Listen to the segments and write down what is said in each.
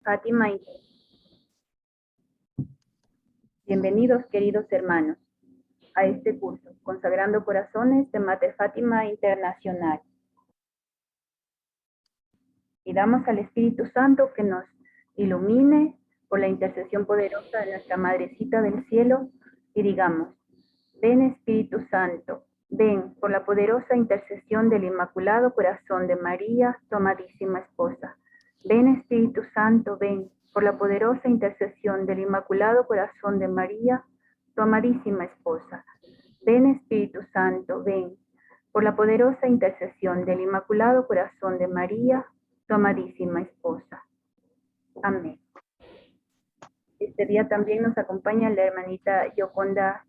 Fátima. Bienvenidos, queridos hermanos, a este curso, Consagrando Corazones de Mater Fátima Internacional. Y damos al Espíritu Santo que nos ilumine por la intercesión poderosa de nuestra Madrecita del Cielo y digamos: ven Espíritu Santo, ven por la poderosa intercesión del Inmaculado Corazón de María, tu amadísima esposa. Ven Espíritu Santo, ven por la poderosa intercesión del Inmaculado Corazón de María, tu amadísima esposa. Ven Espíritu Santo, ven por la poderosa intercesión del Inmaculado Corazón de María, tu amadísima esposa. Amén. Este día también nos acompaña la hermanita Yoconda.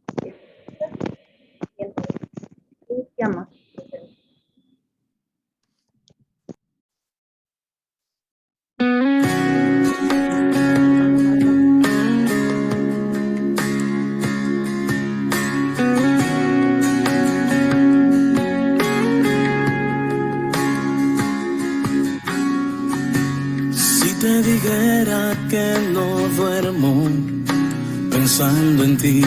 Iniciamos. Si te dijera que no duermo pensando en ti,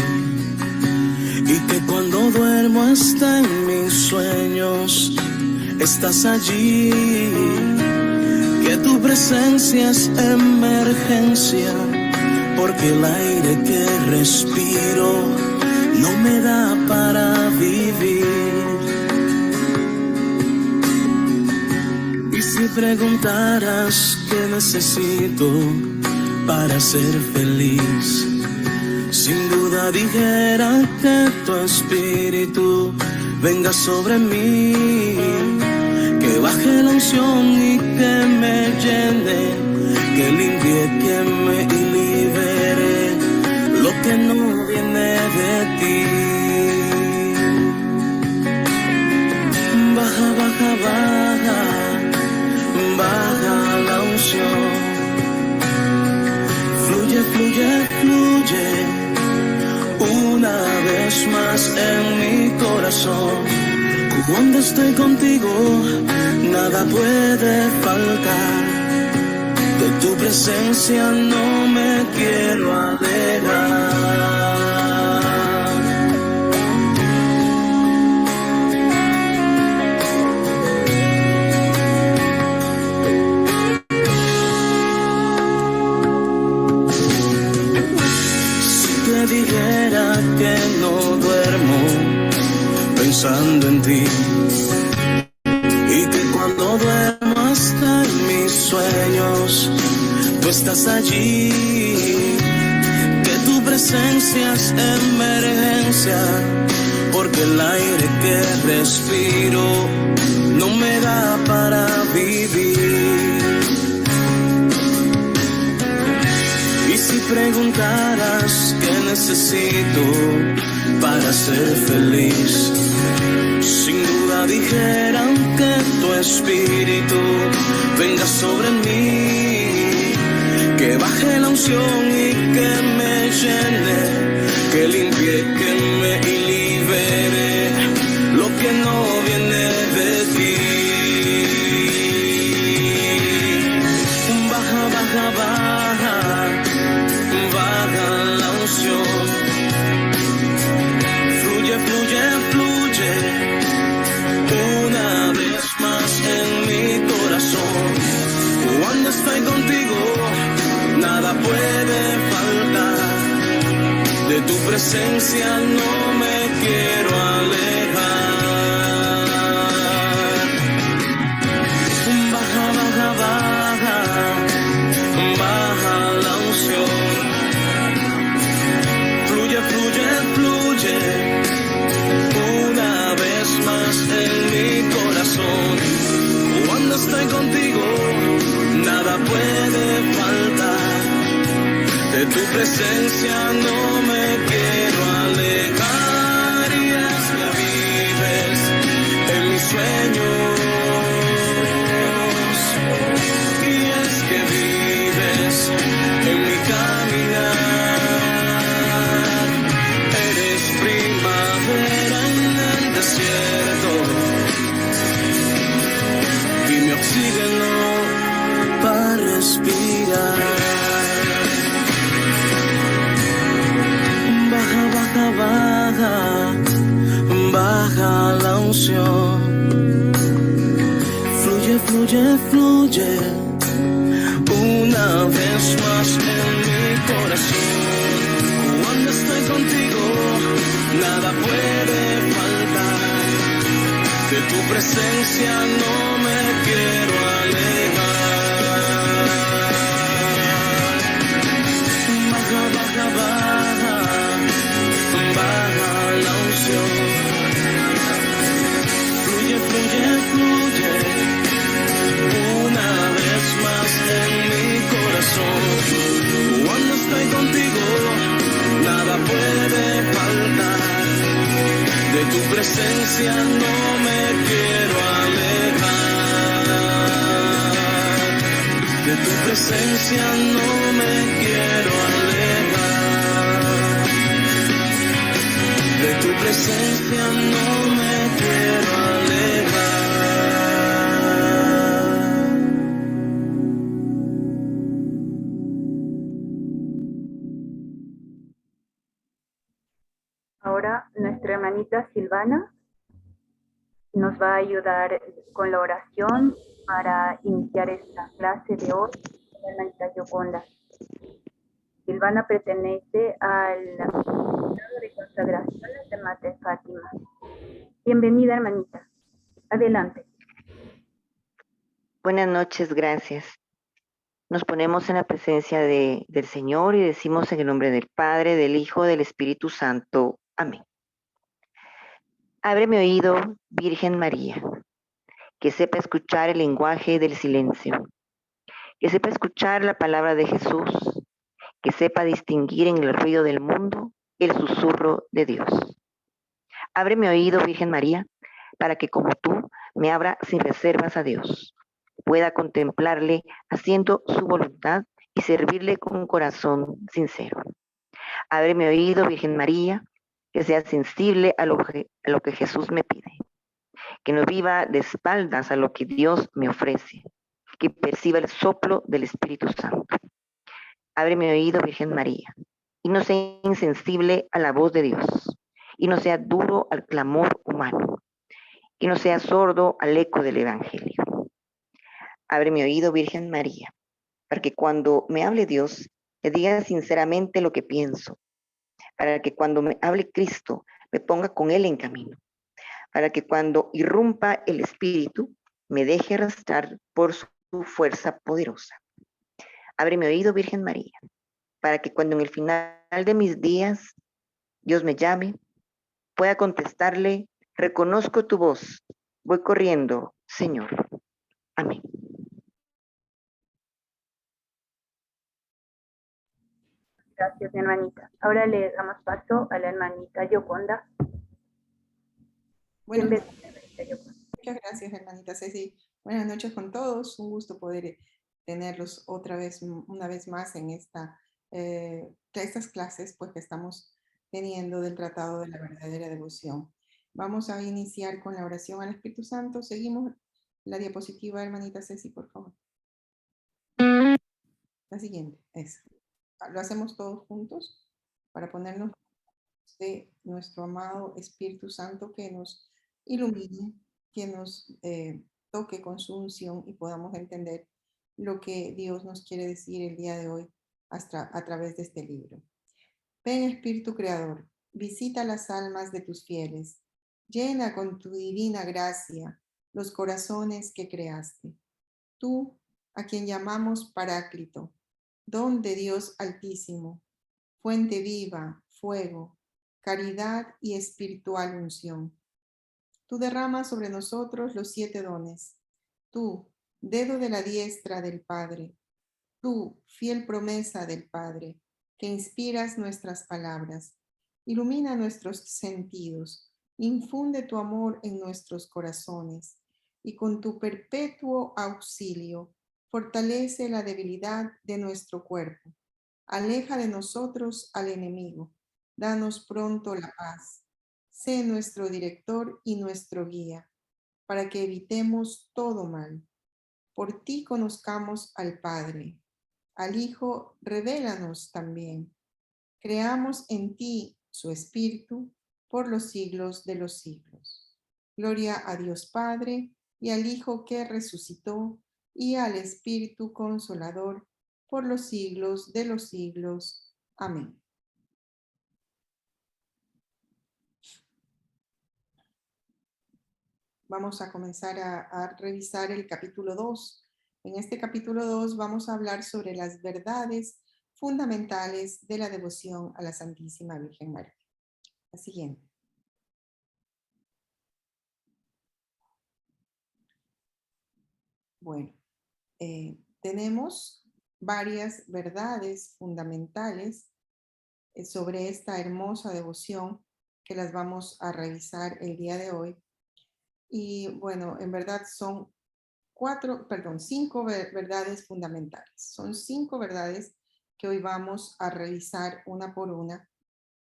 y que cuando duermo hasta en mis sueños estás allí, que tu presencia es emergencia, porque el aire que respiro no me da para vivir. Y si preguntaras qué necesito para ser feliz, sin duda dijera que tu espíritu venga sobre mí, que baje la unción y que me llene, que limpie, que me libere lo que no viene de ti. Baja, baja, baja, baja la unción. Fluye, fluye, fluye una vez más en mi corazón. Cuando estoy contigo, nada puede faltar. De tu presencia no me quiero alejar. Si te dijera que no duermo pensando en ti, y que cuando duermo hasta en mis sueños tú estás allí, que tu presencia es emergencia, porque el aire que respiro no me da para vivir. Y si preguntaras qué necesito para ser feliz, sin duda dijeran que tu espíritu venga sobre mí, que baje la unción y que me llene, que limpie, que me libere lo que no viene de ti. Baja, baja, baja, baja la unción. Fluye, fluye, fluye una vez más en mi corazón. Cuando estoy contigo, nada puede faltar. De tu presencia no me quiero alejar. Baja, baja, baja, baja la unción. Fluye, fluye, fluye una vez más en mi corazón. Cuando estoy contigo, nada puede faltar. De tu presencia no me quiero alejar. Y es que vives en mis sueños, y es que vives en mi caminar. Eres primavera en el desierto y mi oxígeno para respirar. fluye, fluye una vez más en mi corazón. Cuando estoy contigo, nada puede faltar. De tu presencia no me quiero alejar. Baja, baja, baja, baja la unción. Fluye, fluye, fluye una vez más en mi corazón. Cuando estoy contigo, nada puede faltar. De tu presencia no me quiero alejar. De tu presencia no me quiero alejar. De tu presencia no me quiero alejar. Ahora nuestra hermanita Silvana nos va a ayudar con la oración para iniciar esta clase de hoy con la hermanita Yoconda. Silvana pertenece al grado de consagraciones de Madre Fátima. Bienvenida, hermanita. Adelante. Buenas noches, gracias. Nos ponemos en la presencia del Señor y decimos en el nombre del Padre, del Hijo, del Espíritu Santo. Amén. Abre mi oído, Virgen María, que sepa escuchar el lenguaje del silencio, que sepa escuchar la palabra de Jesús, que sepa distinguir en el ruido del mundo el susurro de Dios. Abre mi oído, Virgen María, para que como tú me abra sin reservas a Dios, pueda contemplarle haciendo su voluntad y servirle con un corazón sincero. Abre mi oído, Virgen María, que sea sensible a lo que Jesús me pide, que no viva de espaldas a lo que Dios me ofrece, que perciba el soplo del Espíritu Santo. Abre mi oído, Virgen María, y no sea insensible a la voz de Dios, y no sea duro al clamor humano, y no sea sordo al eco del Evangelio. Abre mi oído, Virgen María, para que cuando me hable Dios, le diga sinceramente lo que pienso, para que cuando me hable Cristo, me ponga con Él en camino, para que cuando irrumpa el Espíritu, me deje arrastrar por su fuerza poderosa. Abre mi oído, Virgen María, para que cuando en el final de mis días Dios me llame, pueda contestarle, reconozco tu voz, voy corriendo, Señor. Amén. Gracias, hermanita. Ahora le damos paso a la hermanita Yoconda. Bueno, Bienvenida, muchas gracias, hermanita Ceci. Buenas noches con todos. Un gusto poder tenerlos una vez más en estas clases pues, que estamos teniendo del Tratado de la Verdadera Devoción. Vamos a iniciar con la oración al Espíritu Santo. Seguimos la diapositiva, hermanita Ceci, por favor. La siguiente, esa. Lo hacemos todos juntos para ponernos de nuestro amado Espíritu Santo que nos ilumine, que nos toque con su unción y podamos entender lo que Dios nos quiere decir el día de hoy a través de este libro. Ven, Espíritu Creador, visita las almas de tus fieles, llena con tu divina gracia los corazones que creaste. Tú, a quien llamamos Paráclito, don de Dios Altísimo, fuente viva, fuego, caridad y espiritual unción. Tú derramas sobre nosotros los 7 dones. Tú, dedo de la diestra del Padre. Tú, fiel promesa del Padre, que inspiras nuestras palabras. Ilumina nuestros sentidos. Infunde tu amor en nuestros corazones. Y con tu perpetuo auxilio, fortalece la debilidad de nuestro cuerpo. Aleja de nosotros al enemigo. Danos pronto la paz. Sé nuestro director y nuestro guía, para que evitemos todo mal. Por ti conozcamos al Padre. Al Hijo, revélanos también. Creamos en ti su Espíritu por los siglos de los siglos. Gloria a Dios Padre, y al Hijo que resucitó, y al Espíritu Consolador, por los siglos de los siglos. Amén. Vamos a comenzar a revisar el capítulo 2. En este capítulo 2 vamos a hablar sobre las verdades fundamentales de la devoción a la Santísima Virgen María. La siguiente. Bueno, tenemos varias verdades fundamentales sobre esta hermosa devoción que las vamos a revisar el día de hoy. Y bueno, en verdad son cinco verdades fundamentales. Son 5 verdades que hoy vamos a revisar una por una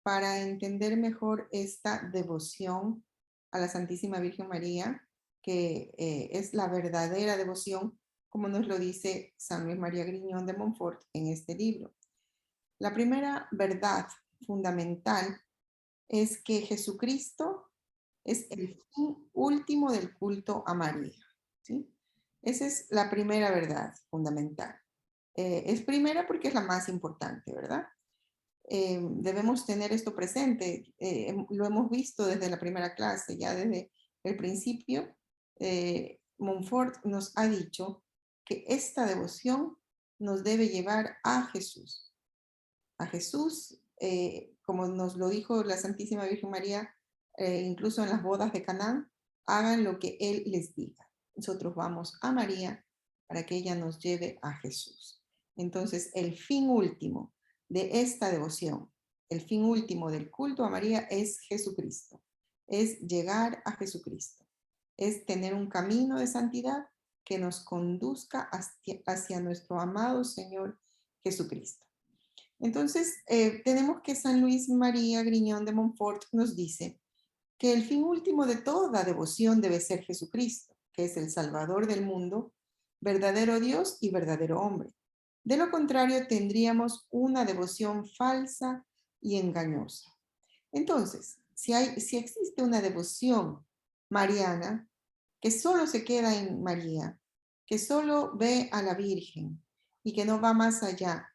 para entender mejor esta devoción a la Santísima Virgen María, que es la verdadera devoción, como nos lo dice San Luis María Griñón de Montfort en este libro. La primera verdad fundamental es que Jesucristo es el fin último del culto a María, ¿sí? Esa es la primera verdad fundamental. Es primera porque es la más importante, ¿verdad? Debemos tener esto presente. Lo hemos visto desde la primera clase, ya desde el principio. Montfort nos ha dicho que esta devoción nos debe llevar a Jesús. A Jesús, como nos lo dijo la Santísima Virgen María, incluso en las bodas de Canaán, hagan lo que Él les diga. Nosotros vamos a María para que ella nos lleve a Jesús. Entonces, el fin último de esta devoción, el fin último del culto a María es Jesucristo, es llegar a Jesucristo, es tener un camino de santidad que nos conduzca hacia nuestro amado Señor Jesucristo. Entonces, tenemos que San Luis María Griñón de Montfort nos dice que el fin último de toda devoción debe ser Jesucristo, que es el Salvador del mundo, verdadero Dios y verdadero hombre. De lo contrario, tendríamos una devoción falsa y engañosa. Entonces, si existe una devoción mariana que solo se queda en María, que solo ve a la Virgen y que no va más allá,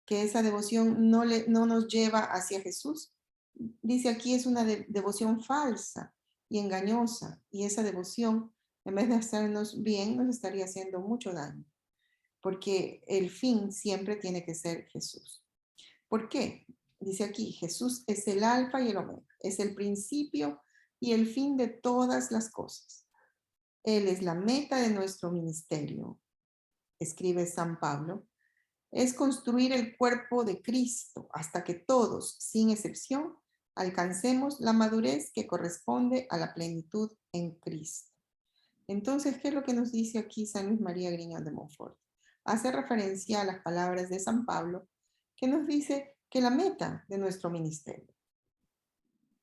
que esa devoción no nos lleva hacia Jesús, dice aquí es una devoción falsa y engañosa, y esa devoción, en vez de hacernos bien, nos estaría haciendo mucho daño, porque el fin siempre tiene que ser Jesús. ¿Por qué? Dice aquí, Jesús es el alfa y el omega, es el principio y el fin de todas las cosas. Él es la meta de nuestro ministerio, escribe San Pablo, es construir el cuerpo de Cristo hasta que todos, sin excepción, alcancemos la madurez que corresponde a la plenitud en Cristo. Entonces, ¿qué es lo que nos dice aquí San Luis María Griñón de Montfort? Hace referencia a las palabras de San Pablo, que nos dice que la meta de nuestro ministerio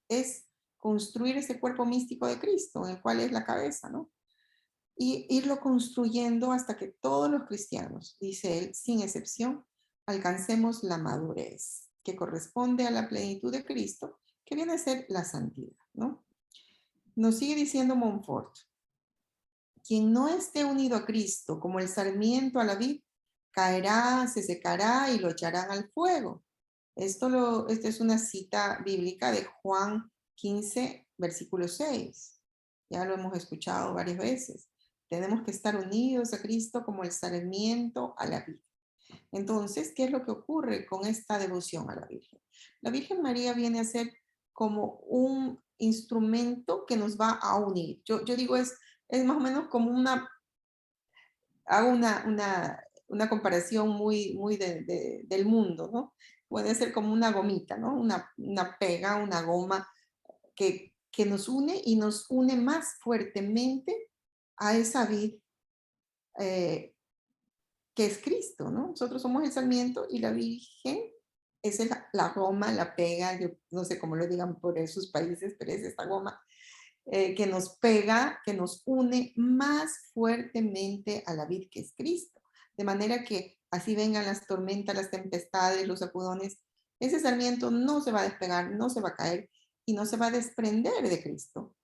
es construir ese cuerpo místico de Cristo, en el cual es la cabeza, ¿no? Y irlo construyendo hasta que todos los cristianos, dice él, sin excepción, alcancemos la madurez que corresponde a la plenitud de Cristo, que viene a ser la santidad, ¿no? Nos sigue diciendo Montfort, quien no esté unido a Cristo como el sarmiento a la vid, caerá, se secará y lo echarán al fuego. Esta es una cita bíblica de Juan 15, versículo 6. Ya lo hemos escuchado varias veces. Tenemos que estar unidos a Cristo como el sarmiento a la vid. Entonces, ¿qué es lo que ocurre con esta devoción a la Virgen? La Virgen María viene a ser como un instrumento que nos va a unir. Yo digo, es más o menos como hago una comparación muy del mundo, ¿no? Puede ser como una gomita, ¿no? Una pega, una goma que nos une y nos une más fuertemente a esa vid que es Cristo, ¿no? Nosotros somos el sarmiento y la Virgen es la goma, la pega, yo no sé cómo lo digan por esos países, pero es esta goma que nos pega, que nos une más fuertemente a la vid que es Cristo. De manera que así vengan las tormentas, las tempestades, los sacudones, ese sarmiento no se va a despegar, no se va a caer y no se va a desprender de Cristo.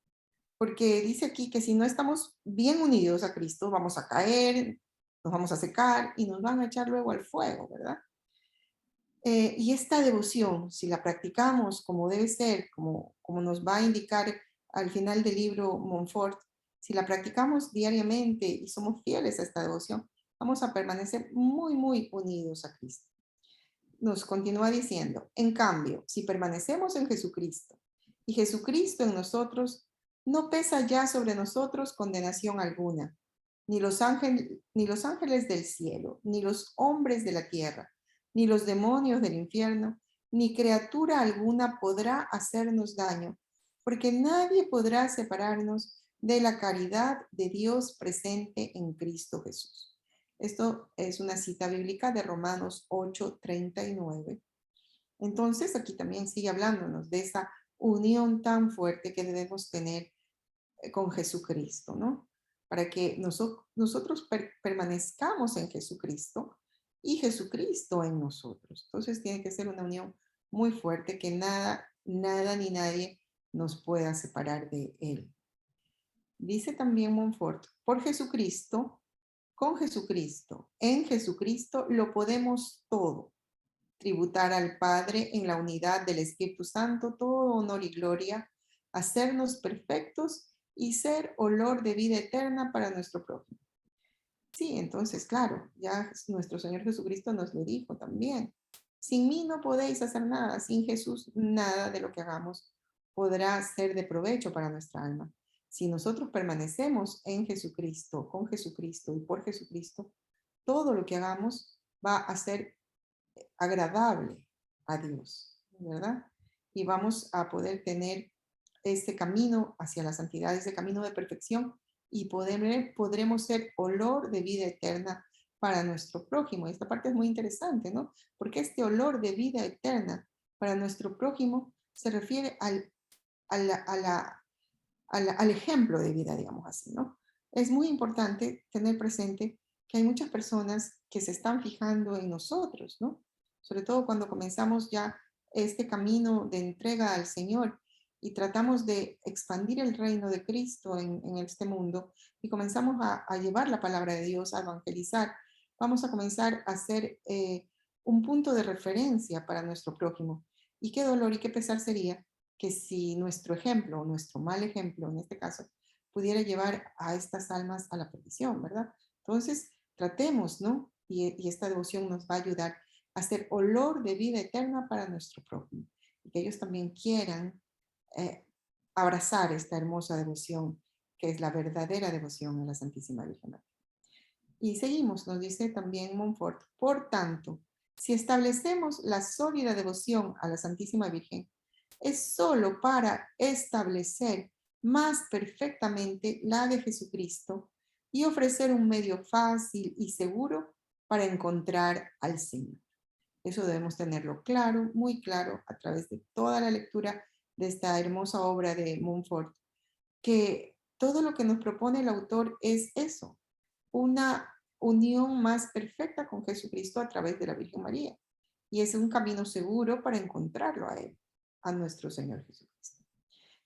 porque dice aquí que si no estamos bien unidos a Cristo, vamos a caer, nos vamos a secar y nos van a echar luego al fuego, ¿verdad? Y esta devoción, si la practicamos como debe ser, como nos va a indicar al final del libro Montfort, si la practicamos diariamente y somos fieles a esta devoción, vamos a permanecer muy, muy unidos a Cristo. Nos continúa diciendo, en cambio, si permanecemos en Jesucristo y Jesucristo en nosotros, no pesa ya sobre nosotros condenación alguna, ni los ángeles del cielo, ni los hombres de la tierra, ni los demonios del infierno, ni criatura alguna podrá hacernos daño, porque nadie podrá separarnos de la caridad de Dios presente en Cristo Jesús. Esto es una cita bíblica de Romanos 8:39. Entonces, aquí también sigue hablándonos de esa unión tan fuerte que debemos tener con Jesucristo, ¿no? Para que nosotros permanezcamos en Jesucristo y Jesucristo en nosotros. Entonces, tiene que ser una unión muy fuerte que nada ni nadie nos pueda separar de Él. Dice también Montfort, por Jesucristo, con Jesucristo, en Jesucristo lo podemos todo. Tributar al Padre en la unidad del Espíritu Santo todo honor y gloria, hacernos perfectos y ser olor de vida eterna para nuestro prójimo. Sí, entonces, claro, ya nuestro Señor Jesucristo nos lo dijo también. Sin mí no podéis hacer nada, sin Jesús nada de lo que hagamos podrá ser de provecho para nuestra alma. Si nosotros permanecemos en Jesucristo, con Jesucristo y por Jesucristo, todo lo que hagamos va a ser agradable a Dios, ¿verdad? Y vamos a poder tener este camino hacia la santidad, ese camino de perfección, y podremos ser olor de vida eterna para nuestro prójimo. Esta parte es muy interesante, ¿no? Porque este olor de vida eterna para nuestro prójimo se refiere al ejemplo de vida, digamos así, ¿no? Es muy importante tener presente que hay muchas personas que se están fijando en nosotros, ¿no? Sobre todo cuando comenzamos ya este camino de entrega al Señor y tratamos de expandir el reino de Cristo en este mundo y comenzamos a llevar la palabra de Dios, a evangelizar, vamos a comenzar a ser un punto de referencia para nuestro prójimo. Y qué dolor y qué pesar sería que si nuestro ejemplo, nuestro mal ejemplo en este caso, pudiera llevar a estas almas a la perdición, ¿verdad? Entonces, tratemos, ¿no? Y esta devoción nos va a ayudar a ser olor de vida eterna para nuestro prójimo. Y que ellos también quieran abrazar esta hermosa devoción, que es la verdadera devoción a la Santísima Virgen María. Y seguimos, nos dice también Montfort, por tanto, si establecemos la sólida devoción a la Santísima Virgen, es solo para establecer más perfectamente la de Jesucristo y ofrecer un medio fácil y seguro para encontrar al Señor. Eso debemos tenerlo claro, muy claro, a través de toda la lectura de esta hermosa obra de Montfort, que todo lo que nos propone el autor es eso, una unión más perfecta con Jesucristo a través de la Virgen María. Y es un camino seguro para encontrarlo a Él, a nuestro Señor Jesucristo.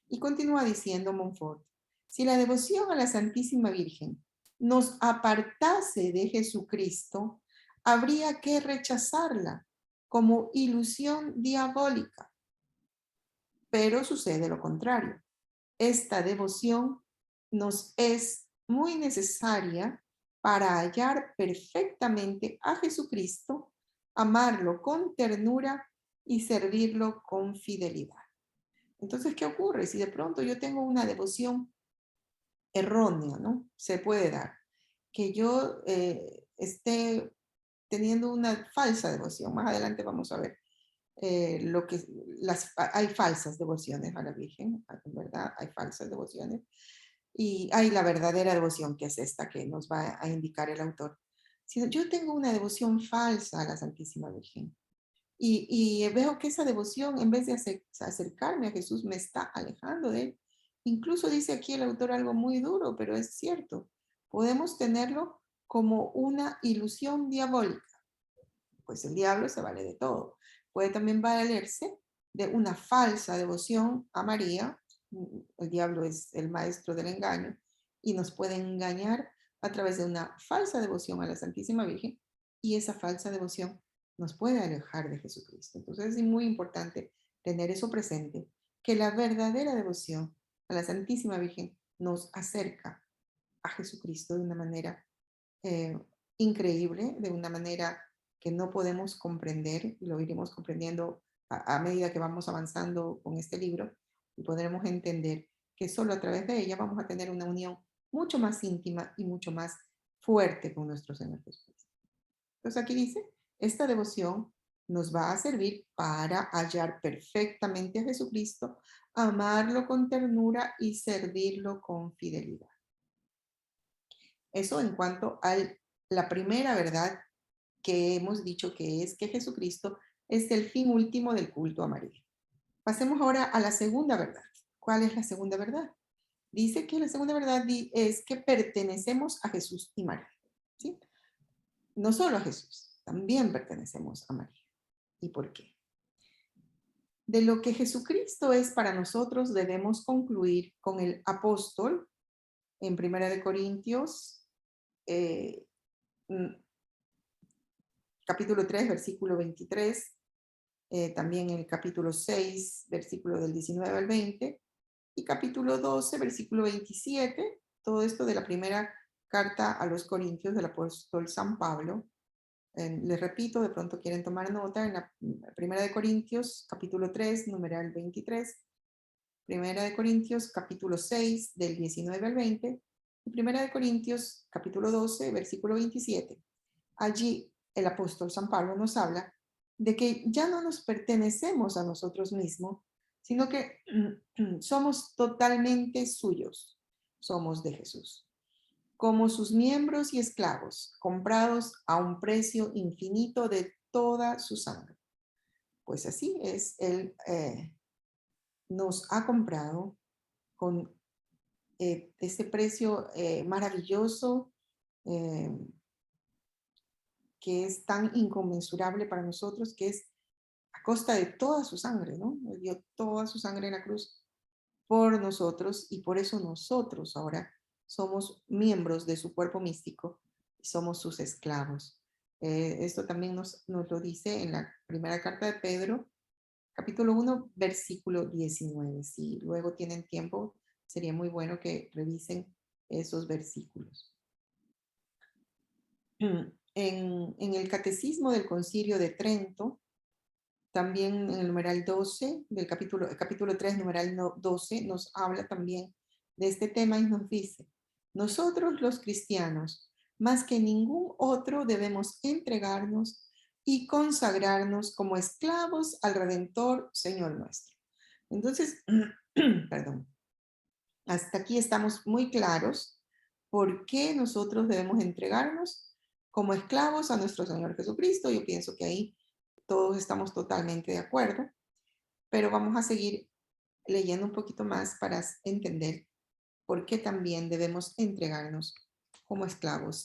Y continúa diciendo Montfort, si la devoción a la Santísima Virgen nos apartase de Jesucristo, habría que rechazarla como ilusión diabólica. Pero sucede lo contrario. Esta devoción nos es muy necesaria para hallar perfectamente a Jesucristo, amarlo con ternura y servirlo con fidelidad. Entonces, ¿qué ocurre? Si de pronto yo tengo una devoción errónea, ¿no? Se puede dar. Que yo esté teniendo una falsa devoción. Más adelante vamos a ver hay falsas devociones a la Virgen, ¿verdad? Hay falsas devociones. Y hay la verdadera devoción, que es esta que nos va a indicar el autor. Si yo tengo una devoción falsa a la Santísima Virgen y veo que esa devoción, en vez de acercarme a Jesús, me está alejando de Él. Incluso dice aquí el autor algo muy duro, pero es cierto. Podemos tenerlo como una ilusión diabólica. Pues el diablo se vale de todo. Puede también valerse de una falsa devoción a María, El diablo es el maestro del engaño y nos puede engañar a través de una falsa devoción a la Santísima Virgen, y esa falsa devoción nos puede alejar de Jesucristo. Entonces es muy importante tener eso presente, que la verdadera devoción a la Santísima Virgen nos acerca a Jesucristo de una manera eh, increíble, de una manera que no podemos comprender, y lo iremos comprendiendo a medida que vamos avanzando con este libro, y podremos entender que solo a través de ella vamos a tener una unión mucho más íntima y mucho más fuerte con nuestro Señor Jesucristo. Entonces aquí dice, esta devoción nos va a servir para hallar perfectamente a Jesucristo, amarlo con ternura y servirlo con fidelidad. Eso en cuanto a la primera verdad que hemos dicho, que es que Jesucristo es el fin último del culto a María. Pasemos ahora a la segunda verdad. ¿Cuál es la segunda verdad? Dice que la segunda verdad es que pertenecemos a Jesús y María. ¿Sí? No solo a Jesús, también pertenecemos a María. ¿Y por qué? De lo que Jesucristo es para nosotros debemos concluir con el apóstol en 1 Corintios capítulo 3, versículo 23, también el capítulo 6, versículo del 19 al 20, y capítulo 12, versículo 27, todo esto de la primera carta a los Corintios del apóstol San Pablo. Les repito, de pronto quieren tomar nota, en la primera de Corintios, capítulo 3, numeral 23, primera de Corintios, capítulo 6, del 19 al 20, y primera de Corintios, capítulo 12, versículo 27. Allí el apóstol San Pablo nos habla de que ya no nos pertenecemos a nosotros mismos, sino que somos totalmente suyos, somos de Jesús, como sus miembros y esclavos, comprados a un precio infinito de toda su sangre. Pues así es, Él nos ha comprado con ese precio maravilloso, que es tan inconmensurable para nosotros, que es a costa de toda su sangre, ¿no? Él dio toda su sangre en la cruz por nosotros, y por eso nosotros ahora somos miembros de su cuerpo místico y somos sus esclavos. Esto también nos lo dice en la primera carta de Pedro, capítulo 1, versículo 19. Si luego tienen tiempo, sería muy bueno que revisen esos versículos. En el Catecismo del Concilio de Trento, también en el numeral 12 del capítulo 3, numeral 12, nos habla también de este tema y nos dice: nosotros los cristianos, más que ningún otro, debemos entregarnos y consagrarnos como esclavos al Redentor, Señor nuestro. Entonces, perdón, hasta aquí estamos muy claros por qué nosotros debemos entregarnos como esclavos a nuestro Señor Jesucristo. Yo pienso que ahí todos estamos totalmente de acuerdo, pero vamos a seguir leyendo un poquito más para entender por qué también debemos entregarnos como esclavos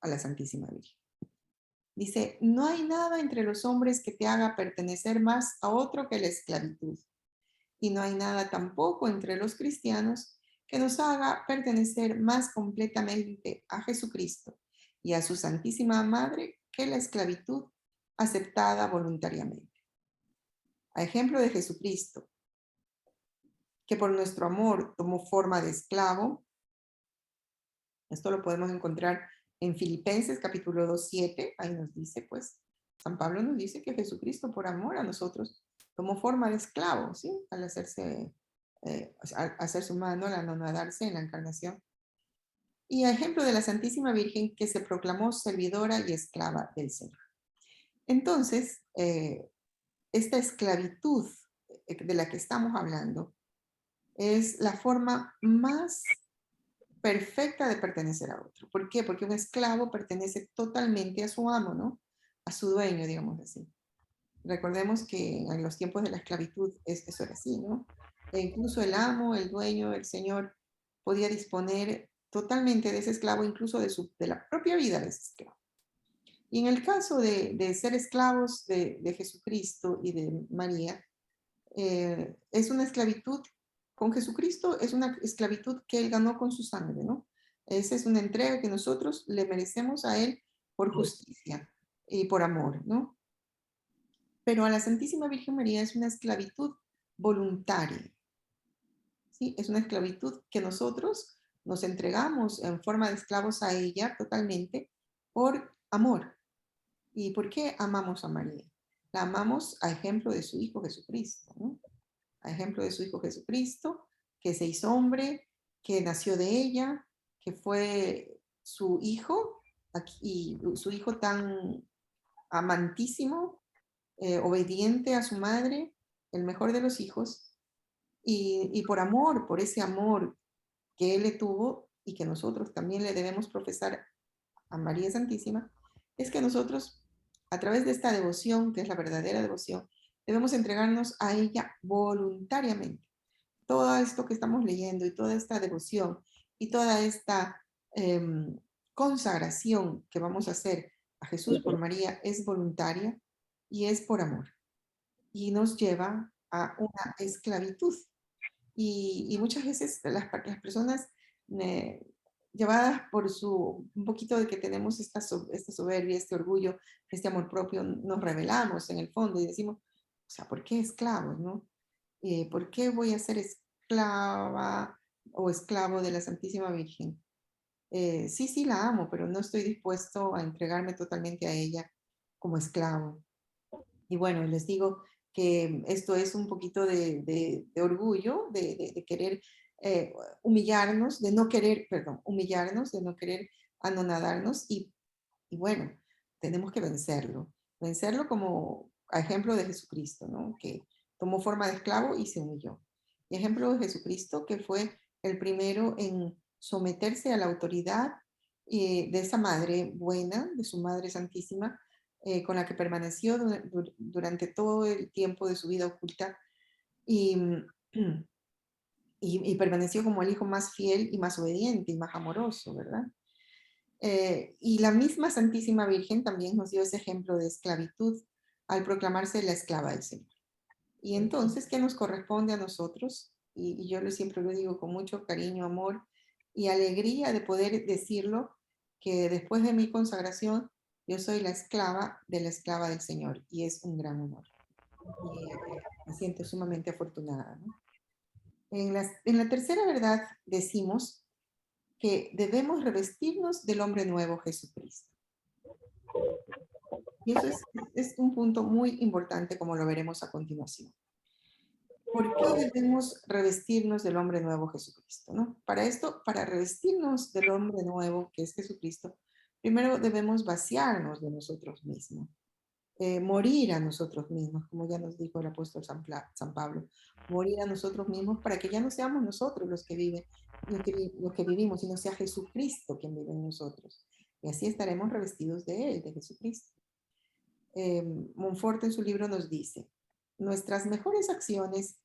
a la Santísima Virgen. Dice, no hay nada entre los hombres que te haga pertenecer más a otro que la esclavitud, y no hay nada tampoco entre los cristianos que nos haga pertenecer más completamente a Jesucristo y a su Santísima Madre que la esclavitud aceptada voluntariamente. A ejemplo de Jesucristo, que por nuestro amor tomó forma de esclavo. Esto lo podemos encontrar en Filipenses capítulo 2, 7. Ahí nos dice, pues, San Pablo nos dice que Jesucristo por amor a nosotros tomó forma de esclavo, ¿sí? Al hacerse humano, al anonadarse en la encarnación. Y a ejemplo de la Santísima Virgen, que se proclamó servidora y esclava del Señor. Entonces, esta esclavitud de la que estamos hablando es la forma más perfecta de pertenecer a otro. ¿Por qué? Porque un esclavo pertenece totalmente a su amo, ¿no? A su dueño, digamos así. Recordemos que en los tiempos de la esclavitud eso era así, ¿no? E incluso el amo, el dueño, el señor podía disponer totalmente de ese esclavo, incluso de la propia vida de ese esclavo. Y en el caso de ser esclavos de Jesucristo y de María, es una esclavitud con Jesucristo es una esclavitud que Él ganó con su sangre, ¿no? Esa es una entrega que nosotros le merecemos a Él por justicia y por amor, ¿no? Pero a la Santísima Virgen María es una esclavitud voluntaria, ¿sí? Es una esclavitud que nosotros nos entregamos en forma de esclavos a ella totalmente por amor. ¿Y por qué amamos a María? La amamos a ejemplo de su Hijo Jesucristo, ¿no? A ejemplo de su Hijo Jesucristo, que se hizo hombre, que nació de ella, que fue su Hijo, y su Hijo tan amantísimo, obediente a su madre, el mejor de los hijos, y por amor, por ese amor que Él le tuvo y que nosotros también le debemos profesar a María Santísima, es que nosotros, a través de esta devoción, que es la verdadera devoción, debemos entregarnos a ella voluntariamente. Todo esto que estamos leyendo y toda esta devoción y toda esta consagración que vamos a hacer a Jesús por María es voluntaria y es por amor. Y nos lleva a una esclavitud. Y muchas veces las personas eh, llevadas por un poquito de que tenemos esta soberbia, este orgullo, este amor propio, nos rebelamos en el fondo y decimos, o sea, ¿por qué esclavos, no? ¿Por qué voy a ser esclava o esclavo de la Santísima Virgen? Sí, sí la amo, pero no estoy dispuesto a entregarme totalmente a ella como esclavo. Y bueno, les digo que esto es un poquito de orgullo, de querer humillarnos, de no querer, perdón, humillarnos, de no querer anonadarnos y bueno, tenemos que vencerlo como a ejemplo de Jesucristo, ¿no? Que tomó forma de esclavo y se humilló. Y ejemplo de Jesucristo que fue el primero en someterse a la autoridad de esa madre buena, de su Madre Santísima, con la que permaneció durante todo el tiempo de su vida oculta y, y permaneció como el hijo más fiel y más obediente y más amoroso, ¿verdad? Y la misma Santísima Virgen también nos dio ese ejemplo de esclavitud al proclamarse la esclava del Señor. Y entonces, ¿qué nos corresponde a nosotros? Y yo siempre lo digo con mucho cariño, amor y alegría de poder decirlo, que después de mi consagración, yo soy la esclava de la esclava del Señor, y es un gran honor. Y me siento sumamente afortunada, ¿no? En la tercera verdad decimos que debemos revestirnos del hombre nuevo, Jesucristo. Y eso es un punto muy importante, como lo veremos a continuación. ¿Por qué debemos revestirnos del hombre nuevo Jesucristo? ¿No? Para esto, para revestirnos del hombre nuevo que es Jesucristo, primero debemos vaciarnos de nosotros mismos, morir a nosotros mismos, como ya nos dijo el apóstol San Pablo, morir a nosotros mismos para que ya no seamos nosotros los que viven, los que vivimos, sino sea Jesucristo quien vive en nosotros. Y así estaremos revestidos de Él, de Jesucristo. Montfort en su libro nos dice, nuestras mejores acciones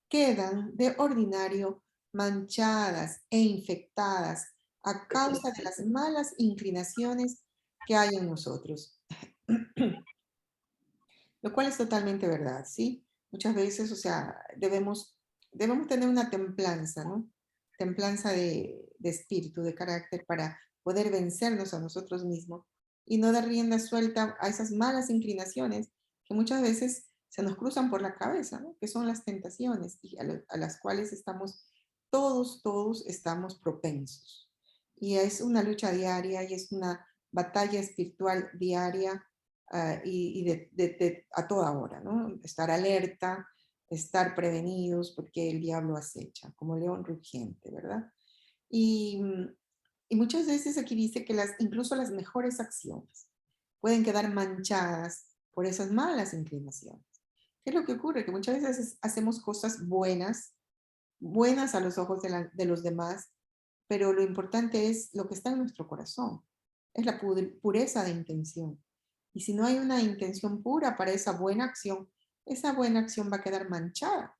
quedan de ordinario manchadas e infectadas a causa de las malas inclinaciones que hay en nosotros. Lo cual es totalmente verdad, ¿sí? Muchas veces, o sea, debemos tener una templanza, ¿no? Templanza de espíritu, de carácter, para poder vencernos a nosotros mismos y no dar rienda suelta a esas malas inclinaciones que muchas veces se nos cruzan por la cabeza, ¿no? Que son las tentaciones y a las cuales estamos, todos estamos propensos. Y es una lucha diaria y es una batalla espiritual diaria y a toda hora, ¿no? Estar alerta, estar prevenidos porque el diablo acecha, como león rugiente, ¿verdad? Y, y muchas veces aquí dice que incluso las mejores acciones pueden quedar manchadas por esas malas inclinaciones. ¿Qué es lo que ocurre? Que muchas veces hacemos cosas buenas a los ojos de los demás, pero lo importante es lo que está en nuestro corazón, es la pureza de intención. Y si no hay una intención pura para esa buena acción va a quedar manchada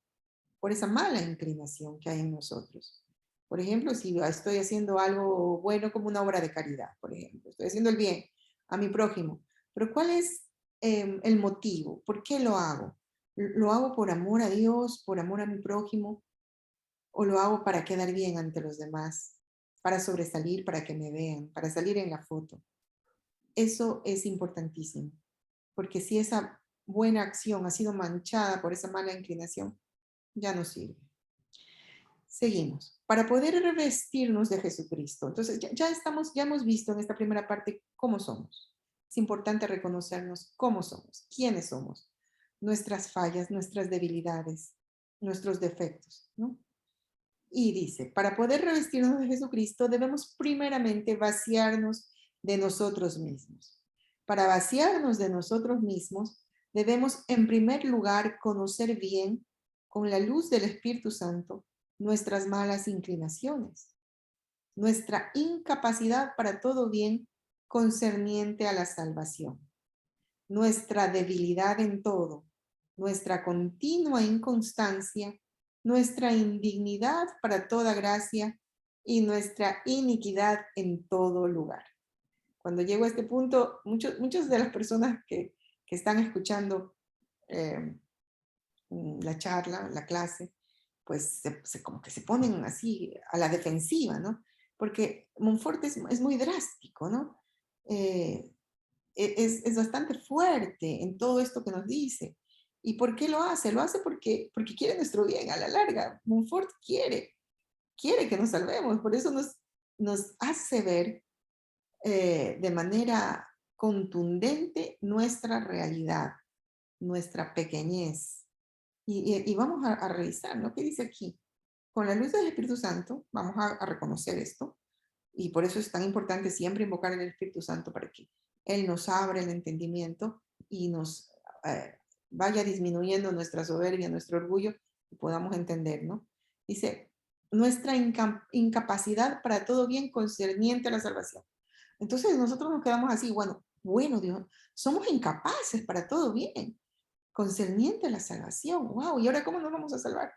por esa mala inclinación que hay en nosotros. Por ejemplo, si estoy haciendo algo bueno como una obra de caridad, por ejemplo, estoy haciendo el bien a mi prójimo, pero ¿cuál es el motivo? ¿Por qué lo hago? ¿Lo hago por amor a Dios, por amor a mi prójimo? o lo hago para quedar bien ante los demás, para sobresalir, para que me vean, para salir en la foto. Eso es importantísimo, porque si esa buena acción ha sido manchada por esa mala inclinación, ya no sirve. Seguimos. Para poder revestirnos de Jesucristo. Entonces, ya hemos visto en esta primera parte cómo somos. Es importante reconocernos cómo somos, quiénes somos, nuestras fallas, nuestras debilidades, nuestros defectos, ¿no? Y dice, para poder revestirnos de Jesucristo, debemos primeramente vaciarnos de nosotros mismos. Para vaciarnos de nosotros mismos, debemos en primer lugar conocer bien, con la luz del Espíritu Santo, nuestras malas inclinaciones, nuestra incapacidad para todo bien concerniente a la salvación, nuestra debilidad en todo, nuestra continua inconstancia, nuestra indignidad para toda gracia y nuestra iniquidad en todo lugar. Cuando llego a este punto, muchas de las personas que están escuchando la charla, la clase, pues como que se ponen así a la defensiva, ¿no? Porque Montfort es muy drástico, ¿no? Es bastante fuerte en todo esto que nos dice. ¿Y por qué lo hace? Lo hace porque quiere nuestro bien a la larga. Montfort quiere que nos salvemos, por eso nos hace ver de manera contundente nuestra realidad, nuestra pequeñez. Y vamos a revisar, ¿no? ¿Qué dice aquí? Con la luz del Espíritu Santo vamos a reconocer esto, y por eso es tan importante siempre invocar al Espíritu Santo para que Él nos abra el entendimiento y nos vaya disminuyendo nuestra soberbia, nuestro orgullo, y podamos entender, ¿no? Dice, nuestra incapacidad para todo bien concerniente a la salvación. Entonces nosotros nos quedamos así, bueno Dios, somos incapaces para todo bien, concerniente a la salvación. Wow, ¿y ahora cómo nos vamos a salvar?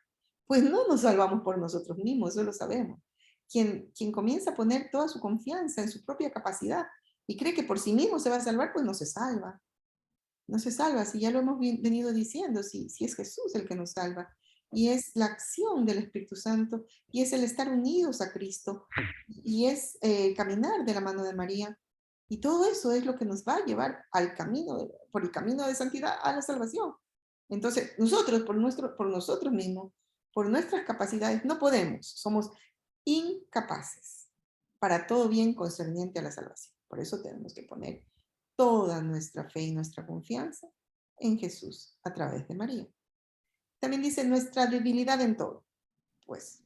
Pues no nos salvamos por nosotros mismos, eso lo sabemos. Quien comienza a poner toda su confianza en su propia capacidad y cree que por sí mismo se va a salvar, pues no se salva. No se salva, si ya lo hemos venido diciendo, si es Jesús el que nos salva. Y es la acción del Espíritu Santo, y es el estar unidos a Cristo, y es caminar de la mano de María. Y todo eso es lo que nos va a llevar al camino, por el camino de santidad a la salvación. Entonces, nosotros, por nosotros mismos, por nuestras capacidades, no podemos, somos incapaces para todo bien concerniente a la salvación. Por eso tenemos que poner toda nuestra fe y nuestra confianza en Jesús a través de María. También dice nuestra debilidad en todo. Pues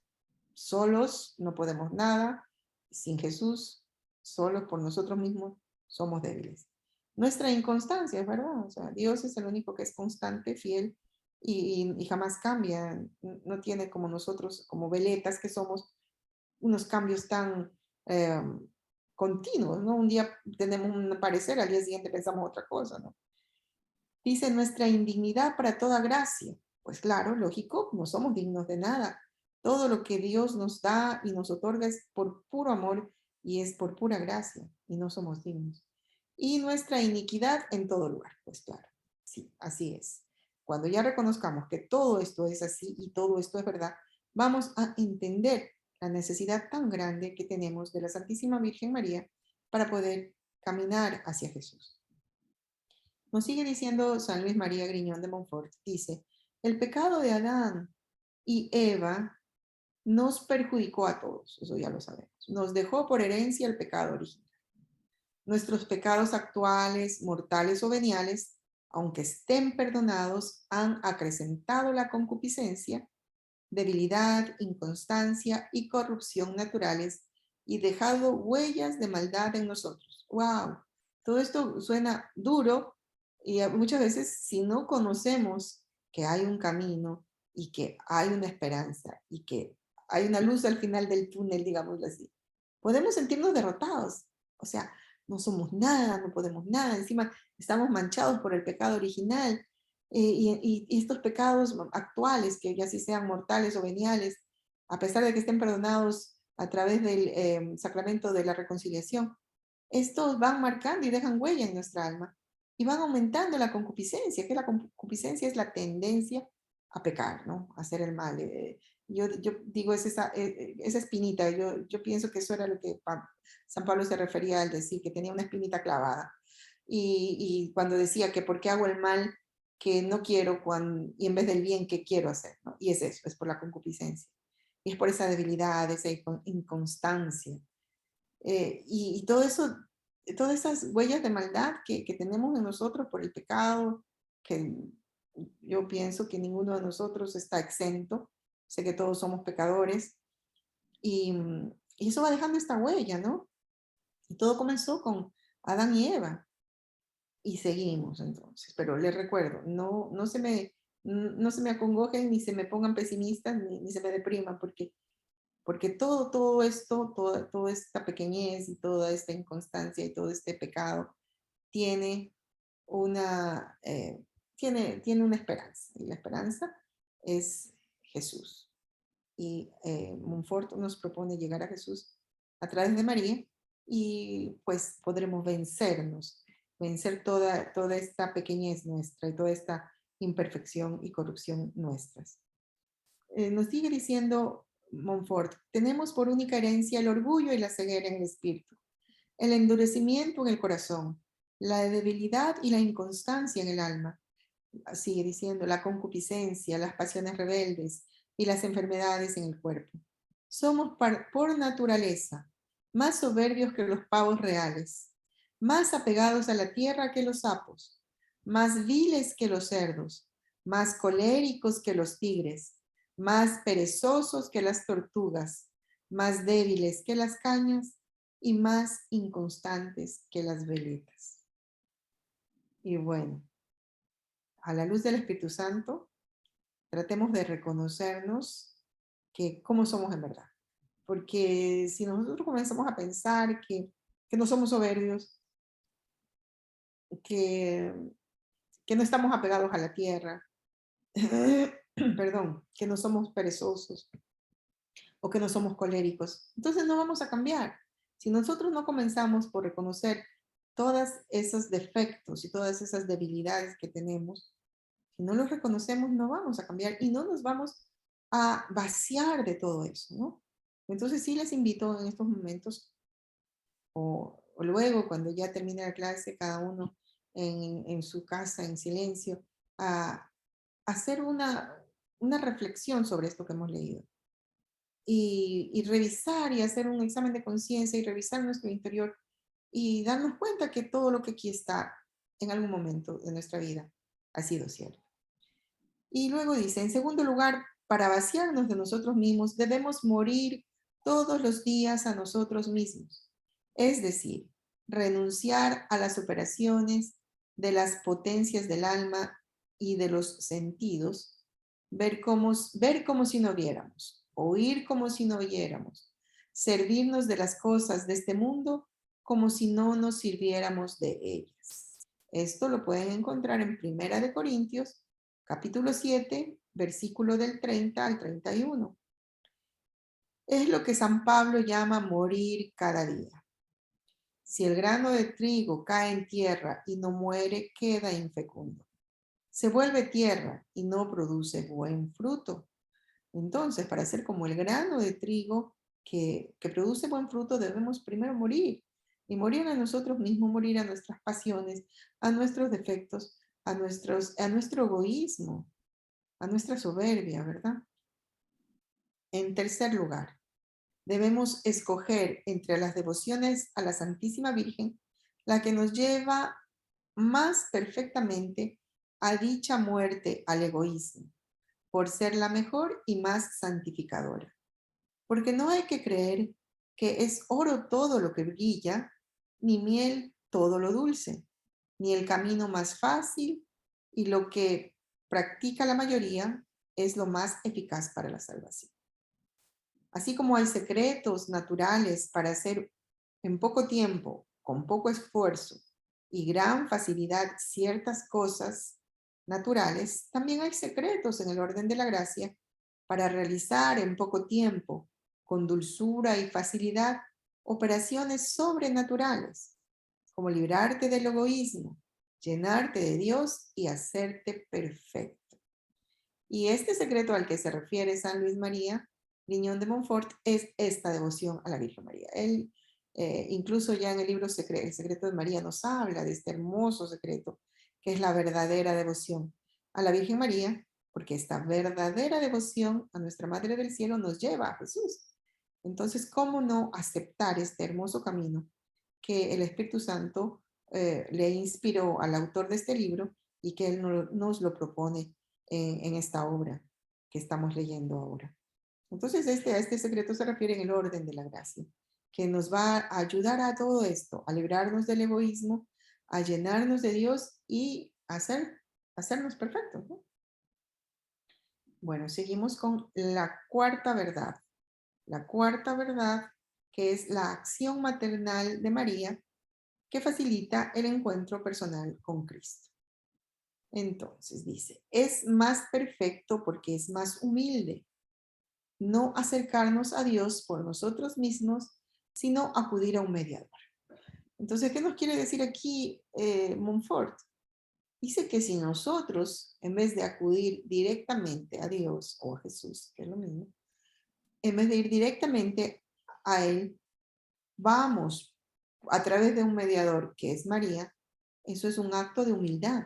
solos no podemos nada, sin Jesús, solos por nosotros mismos, somos débiles. Nuestra inconstancia, es verdad, o sea, Dios es el único que es constante, fiel y jamás cambia, no tiene como nosotros, como veletas que somos, unos cambios tan continuos, ¿no? Un día tenemos un parecer, al día siguiente pensamos otra cosa, ¿no? Dice nuestra indignidad para toda gracia. Pues claro, lógico, no somos dignos de nada. Todo lo que Dios nos da y nos otorga es por puro amor y es por pura gracia y no somos dignos. Y nuestra iniquidad en todo lugar. Pues claro, sí, así es. Cuando ya reconozcamos que todo esto es así y todo esto es verdad, vamos a entender la necesidad tan grande que tenemos de la Santísima Virgen María para poder caminar hacia Jesús. Nos sigue diciendo San Luis María Griñón de Montfort, dice, el pecado de Adán y Eva nos perjudicó a todos, eso ya lo sabemos, nos dejó por herencia el pecado original. Nuestros pecados actuales, mortales o veniales, aunque estén perdonados, han acrecentado la concupiscencia, debilidad, inconstancia y corrupción naturales y dejado huellas de maldad en nosotros. ¡Wow! Todo esto suena duro y muchas veces si no conocemos que hay un camino y que hay una esperanza y que hay una luz al final del túnel, digámoslo así, podemos sentirnos derrotados. O sea, no somos nada, no podemos nada, encima estamos manchados por el pecado original. Y estos pecados actuales, que ya sí sean mortales o veniales, a pesar de que estén perdonados a través del sacramento de la reconciliación, estos van marcando y dejan huella en nuestra alma y van aumentando la concupiscencia, que la concupiscencia es la tendencia a pecar, ¿no? A hacer el mal. Yo digo, es esa espinita. Yo pienso que eso era lo que San Pablo se refería al decir que tenía una espinita clavada. Y cuando decía que por qué hago el mal que no quiero y en vez del bien que quiero hacer, ¿no? Y es eso, es por la concupiscencia. Y es por esa debilidad, esa inconstancia. Y todo eso, todas esas huellas de maldad que tenemos en nosotros por el pecado, que yo pienso que ninguno de nosotros está exento. Sé que todos somos pecadores. Y, y eso va dejando esta huella, ¿no? Y todo comenzó con Adán y Eva. Y seguimos entonces. Pero les recuerdo, no se me acongojen ni se me pongan pesimistas ni se me depriman, porque todo esto, toda esta pequeñez y toda esta inconstancia y todo este pecado tiene tiene una esperanza. Y la esperanza es Jesús. Y Montfort nos propone llegar a Jesús a través de María y pues podremos vencer toda esta pequeñez nuestra y toda esta imperfección y corrupción nuestras. Nos sigue diciendo Montfort, tenemos por única herencia el orgullo y la ceguera en el espíritu, el endurecimiento en el corazón, la debilidad y la inconstancia en el alma. Sigue diciendo, la concupiscencia, las pasiones rebeldes y las enfermedades en el cuerpo. Somos por naturaleza más soberbios que los pavos reales, más apegados a la tierra que los sapos, más viles que los cerdos, más coléricos que los tigres, más perezosos que las tortugas, más débiles que las cañas y más inconstantes que las veletas. Y bueno, a la luz del Espíritu Santo, tratemos de reconocernos que cómo somos en verdad. Porque si nosotros comenzamos a pensar que no somos soberbios, que no estamos apegados a la tierra, perdón, que no somos perezosos o que no somos coléricos, entonces no vamos a cambiar. Si nosotros no comenzamos por reconocer todos esos defectos y todas esas debilidades que tenemos, si no los reconocemos, no vamos a cambiar y no nos vamos a vaciar de todo eso, ¿no? Entonces sí les invito en estos momentos o luego cuando ya termine la clase, cada uno en su casa, en silencio, a hacer una reflexión sobre esto que hemos leído. Y revisar y hacer un examen de conciencia y revisar nuestro interior y darnos cuenta que todo lo que aquí está en algún momento de nuestra vida ha sido cierto. Y luego dice, en segundo lugar, para vaciarnos de nosotros mismos, debemos morir todos los días a nosotros mismos. Es decir, renunciar a las operaciones de las potencias del alma y de los sentidos, ver como si no viéramos, oír como si no oyéramos, servirnos de las cosas de este mundo como si no nos sirviéramos de ellas. Esto lo pueden encontrar en 1 Corintios, capítulo 7, versículo del 30 al 31. Es lo que San Pablo llama morir cada día. Si el grano de trigo cae en tierra y no muere, queda infecundo. Se vuelve tierra y no produce buen fruto. Entonces, para ser como el grano de trigo que produce buen fruto, debemos primero morir. Y morir a nosotros mismos, morir a nuestras pasiones, a nuestros defectos, a nuestro egoísmo, a nuestra soberbia, ¿verdad? En tercer lugar, debemos escoger entre las devociones a la Santísima Virgen la que nos lleva más perfectamente a dicha muerte al egoísmo, por ser la mejor y más santificadora. Porque no hay que creer que es oro todo lo que brilla, ni miel todo lo dulce, ni el camino más fácil y lo que practica la mayoría es lo más eficaz para la salvación. Así como hay secretos naturales para hacer en poco tiempo, con poco esfuerzo y gran facilidad ciertas cosas naturales, también hay secretos en el orden de la gracia para realizar en poco tiempo, con dulzura y facilidad, operaciones sobrenaturales, como librarte del egoísmo, llenarte de Dios y hacerte perfecto. Y este secreto al que se refiere San Luis María Griñón de Montfort es esta devoción a la Virgen María. Él, incluso ya en el libro El secreto de María, nos habla de este hermoso secreto, que es la verdadera devoción a la Virgen María, porque esta verdadera devoción a nuestra Madre del Cielo nos lleva a Jesús. Entonces, ¿cómo no aceptar este hermoso camino que el Espíritu Santo le inspiró al autor de este libro y que él nos lo propone en esta obra que estamos leyendo ahora? Entonces, a este secreto se refiere en el orden de la gracia, que nos va a ayudar a todo esto, a librarnos del egoísmo, a llenarnos de Dios y hacernos perfectos, ¿no? Bueno, seguimos con la cuarta verdad. La cuarta verdad, que es la acción maternal de María, que facilita el encuentro personal con Cristo. Entonces dice, es más perfecto porque es más humilde. No acercarnos a Dios por nosotros mismos, sino acudir a un mediador. Entonces, ¿qué nos quiere decir aquí Montfort? Dice que si nosotros, en vez de acudir directamente a Dios o a Jesús, que es lo mismo, en vez de ir directamente a Él, vamos a través de un mediador que es María, eso es un acto de humildad.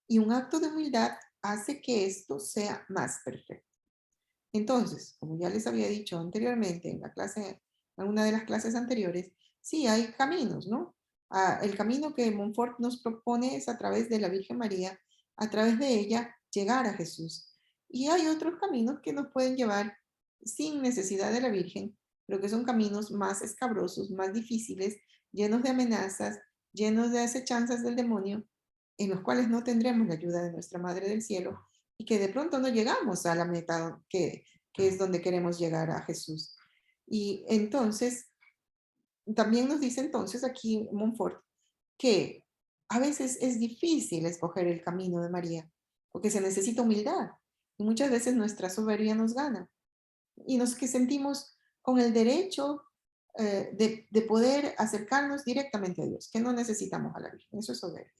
Y un acto de humildad hace que esto sea más perfecto. Entonces, como ya les había dicho anteriormente en una de las clases anteriores, sí hay caminos, ¿no? El camino que Montfort nos propone es a través de la Virgen María, a través de ella llegar a Jesús. Y hay otros caminos que nos pueden llevar sin necesidad de la Virgen, pero que son caminos más escabrosos, más difíciles, llenos de amenazas, llenos de acechanzas del demonio, en los cuales no tendremos la ayuda de nuestra Madre del Cielo y que de pronto no llegamos a la meta que es donde queremos llegar a Jesús. Y entonces, también nos dice entonces aquí Montfort que a veces es difícil escoger el camino de María, porque se necesita humildad y muchas veces nuestra soberbia nos gana y nos que sentimos con el derecho de poder acercarnos directamente a Dios, que no necesitamos a la Virgen, eso es soberbia.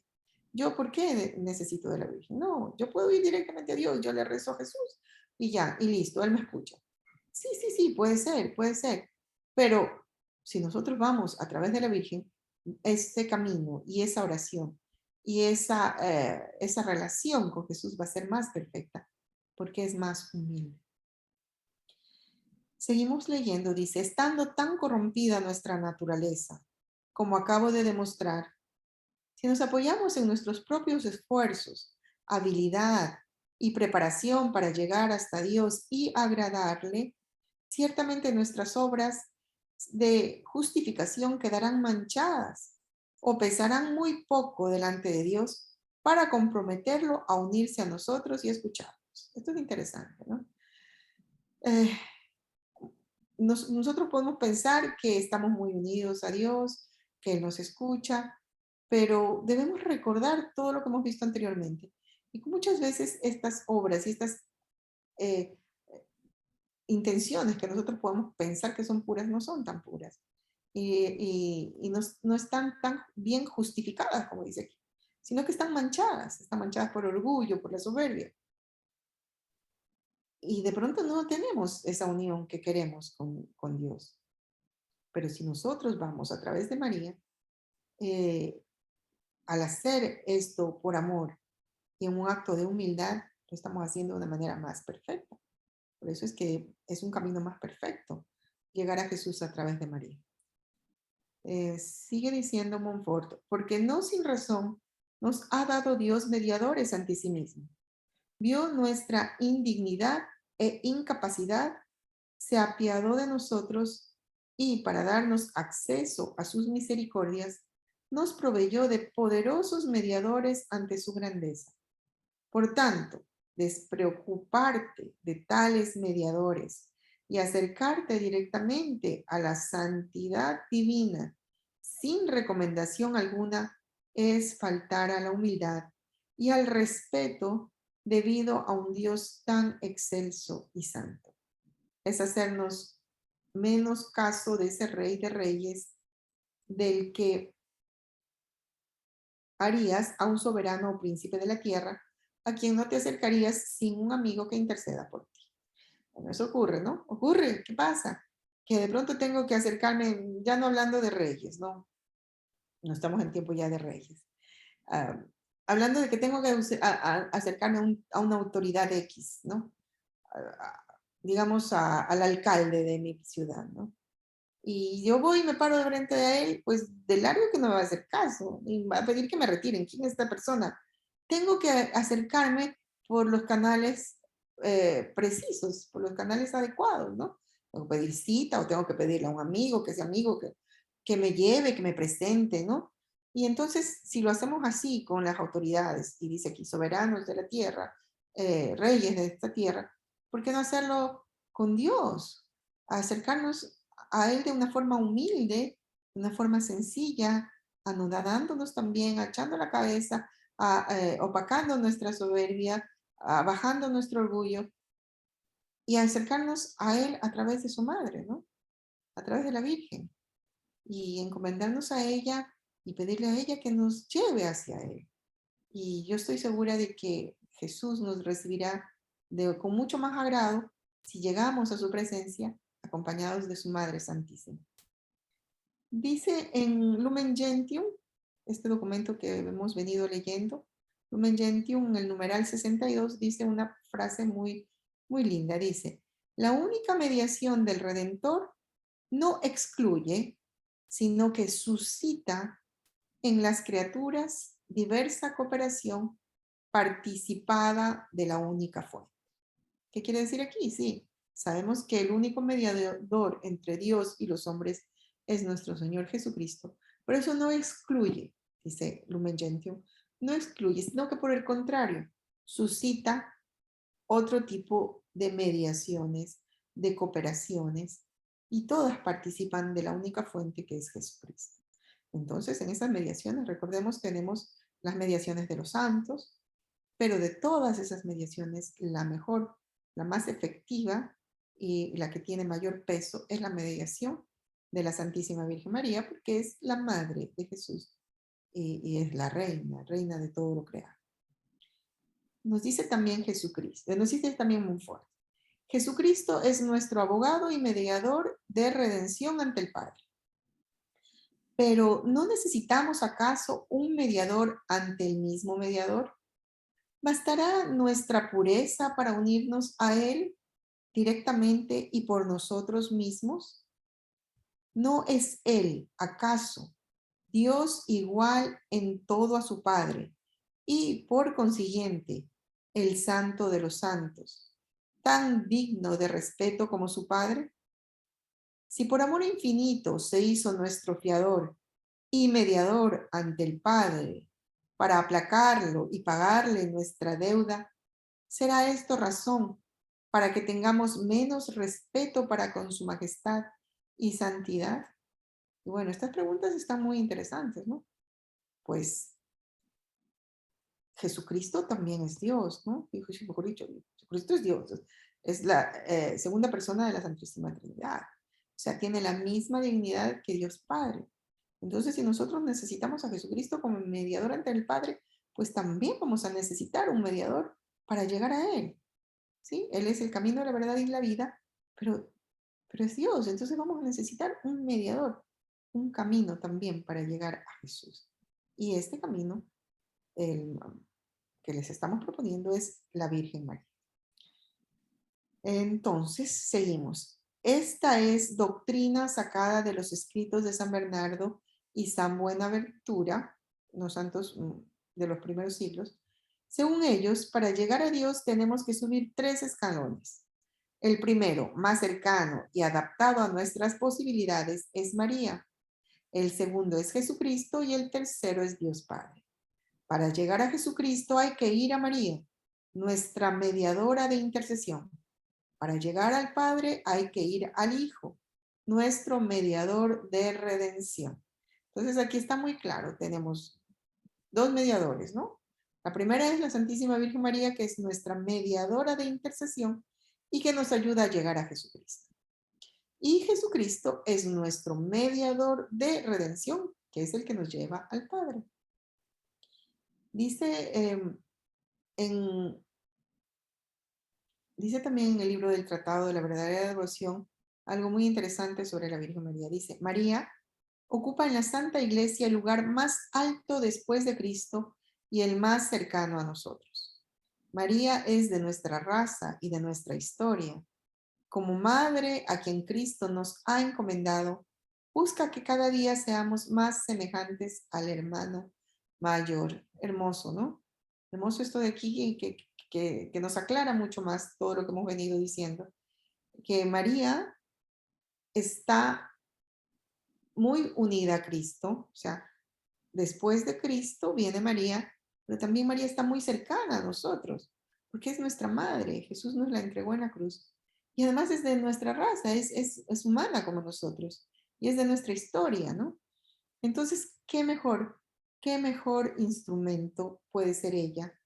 ¿Yo por qué necesito de la Virgen? No, yo puedo ir directamente a Dios, yo le rezo a Jesús y ya, y listo, Él me escucha. Sí, sí, sí, puede ser, puede ser. Pero si nosotros vamos a través de la Virgen, ese camino y esa oración y esa relación con Jesús va a ser más perfecta porque es más humilde. Seguimos leyendo, dice, estando tan corrompida nuestra naturaleza, como acabo de demostrar, si nos apoyamos en nuestros propios esfuerzos, habilidad y preparación para llegar hasta Dios y agradarle, ciertamente nuestras obras de justificación quedarán manchadas o pesarán muy poco delante de Dios para comprometerlo a unirse a nosotros y escucharnos. Esto es interesante, ¿no? Nosotros podemos pensar que estamos muy unidos a Dios, que Él nos escucha, pero debemos recordar todo lo que hemos visto anteriormente. Y que muchas veces estas obras y estas eh, intenciones que nosotros podemos pensar que son puras no son tan puras. Y no están tan bien justificadas, como dice aquí, sino que están manchadas por orgullo, por la soberbia. Y de pronto no tenemos esa unión que queremos con Dios. Pero si nosotros vamos a través de María, al hacer esto por amor y en un acto de humildad, lo estamos haciendo de una manera más perfecta. Por eso es que es un camino más perfecto llegar a Jesús a través de María. Sigue diciendo Montfort, porque no sin razón nos ha dado Dios mediadores ante sí mismo. Vio nuestra indignidad e incapacidad, se apiadó de nosotros y para darnos acceso a sus misericordias, nos proveyó de poderosos mediadores ante su grandeza. Por tanto, despreocuparte de tales mediadores y acercarte directamente a la santidad divina sin recomendación alguna es faltar a la humildad y al respeto debido a un Dios tan excelso y santo. Es hacernos menos caso de ese Rey de Reyes del que harías a un soberano o príncipe de la tierra a quien no te acercarías sin un amigo que interceda por ti. Bueno, eso ocurre, ¿no? Ocurre, ¿qué pasa? Que de pronto tengo que acercarme, ya no hablando de reyes, ¿no? No estamos en tiempo ya de reyes. Ah, hablando de que tengo que acercarme a una autoridad X, ¿no? Digamos al alcalde de mi ciudad, ¿no? Y yo voy y me paro de frente a él, pues de largo que no me va a hacer caso, y va a pedir que me retiren. ¿Quién es esta persona? Tengo que acercarme por los canales precisos, por los canales adecuados, ¿no? Tengo que pedir cita o tengo que pedirle a un amigo, que ese amigo que me lleve, que me presente, ¿no? Y entonces, si lo hacemos así con las autoridades, y dice aquí, soberanos de la tierra, reyes de esta tierra, ¿por qué no hacerlo con Dios? Acercarnos a Él de una forma humilde, de una forma sencilla, anonadándonos también, echando la cabeza, opacando nuestra soberbia, bajando nuestro orgullo y acercarnos a Él a través de su madre, ¿no? A través de la Virgen y encomendarnos a ella y pedirle a ella que nos lleve hacia Él. Y yo estoy segura de que Jesús nos recibirá con mucho más agrado si llegamos a su presencia acompañados de su Madre Santísima. Dice en Lumen Gentium, este documento que hemos venido leyendo, Lumen Gentium, en el numeral 62, dice una frase muy, muy linda. Dice, la única mediación del Redentor no excluye, sino que suscita en las criaturas diversa cooperación participada de la única fuente. ¿Qué quiere decir aquí? Sí, sabemos que el único mediador entre Dios y los hombres es nuestro Señor Jesucristo, pero eso no excluye, dice Lumen Gentium, no excluye, sino que por el contrario, suscita otro tipo de mediaciones, de cooperaciones, y todas participan de la única fuente que es Jesucristo. Entonces, en esas mediaciones, recordemos, tenemos las mediaciones de los santos, pero de todas esas mediaciones, la mejor, la más efectiva y la que tiene mayor peso es la mediación de la Santísima Virgen María, porque es la madre de Jesús y es la reina, reina de todo lo creado. Nos dice también Jesucristo, nos dice también Montfort, Jesucristo es nuestro abogado y mediador de redención ante el Padre. Pero ¿no necesitamos acaso un mediador ante el mismo mediador? ¿Bastará nuestra pureza para unirnos a Él directamente y por nosotros mismos? ¿No es Él, acaso, Dios igual en todo a su Padre y, por consiguiente, el Santo de los Santos, tan digno de respeto como su Padre? Si por amor infinito se hizo nuestro fiador y mediador ante el Padre para aplacarlo y pagarle nuestra deuda, ¿será esto razón para que tengamos menos respeto para con su majestad y santidad? Y bueno, estas preguntas están muy interesantes, ¿no? Pues Jesucristo también es Dios, ¿no? Mejor dicho, Jesucristo es Dios, es la segunda persona de la Santísima Trinidad. O sea, tiene la misma dignidad que Dios Padre. Entonces, si nosotros necesitamos a Jesucristo como mediador ante el Padre, pues también vamos a necesitar un mediador para llegar a Él. ¿Sí? Él es el camino, la verdad y la vida, pero es Dios. Entonces vamos a necesitar un mediador, un camino también para llegar a Jesús. Y este camino, el que les estamos proponiendo, es la Virgen María. Entonces, seguimos. Esta es doctrina sacada de los escritos de San Bernardo y San Buenaventura, los santos de los primeros siglos. Según ellos, para llegar a Dios tenemos que subir 3 escalones. El primero, más cercano y adaptado a nuestras posibilidades, es María. El segundo es Jesucristo y el tercero es Dios Padre. Para llegar a Jesucristo hay que ir a María, nuestra mediadora de intercesión. Para llegar al Padre hay que ir al Hijo, nuestro mediador de redención. Entonces aquí está muy claro, tenemos 2 mediadores, ¿no? La primera es la Santísima Virgen María, que es nuestra mediadora de intercesión y que nos ayuda a llegar a Jesucristo. Y Jesucristo es nuestro mediador de redención, que es el que nos lleva al Padre. Dice En, dice también en el libro del Tratado de la Verdadera Devoción algo muy interesante sobre la Virgen María. Dice, María ocupa en la Santa Iglesia el lugar más alto después de Cristo y el más cercano a nosotros. María es de nuestra raza y de nuestra historia. Como madre a quien Cristo nos ha encomendado, busca que cada día seamos más semejantes al hermano mayor. Hermoso, ¿no? Hermoso esto de aquí que nos aclara mucho más todo lo que hemos venido diciendo. Que María está muy unida a Cristo, o sea, después de Cristo viene María, pero también María está muy cercana a nosotros, porque es nuestra madre. Jesús nos la entregó en la cruz. Y además es de nuestra raza, es humana como nosotros, y es de nuestra historia, ¿no? Entonces, qué mejor instrumento puede ser ella?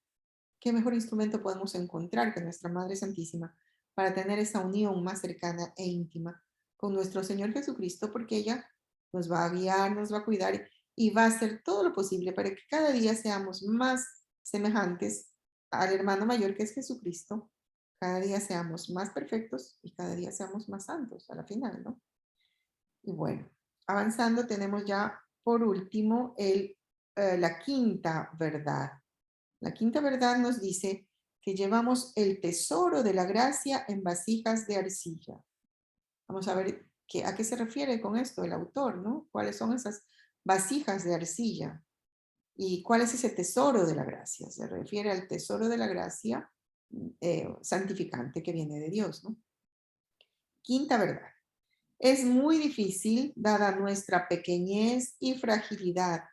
¿Qué mejor instrumento podemos encontrar que nuestra Madre Santísima para tener esa unión más cercana e íntima con nuestro Señor Jesucristo? Porque ella nos va a guiar, nos va a cuidar y va a hacer todo lo posible para que cada día seamos más semejantes al hermano mayor que es Jesucristo. Cada día seamos más perfectos y cada día seamos más santos a la final, ¿no? Y bueno, avanzando tenemos ya por último la quinta verdad. La quinta verdad nos dice que llevamos el tesoro de la gracia en vasijas de arcilla. Vamos a ver a qué se refiere con esto el autor, ¿no? ¿Cuáles son esas vasijas de arcilla? ¿Y cuál es ese tesoro de la gracia? Se refiere al tesoro de la gracia santificante que viene de Dios, ¿no? Quinta verdad. Es muy difícil, dada nuestra pequeñez y fragilidad,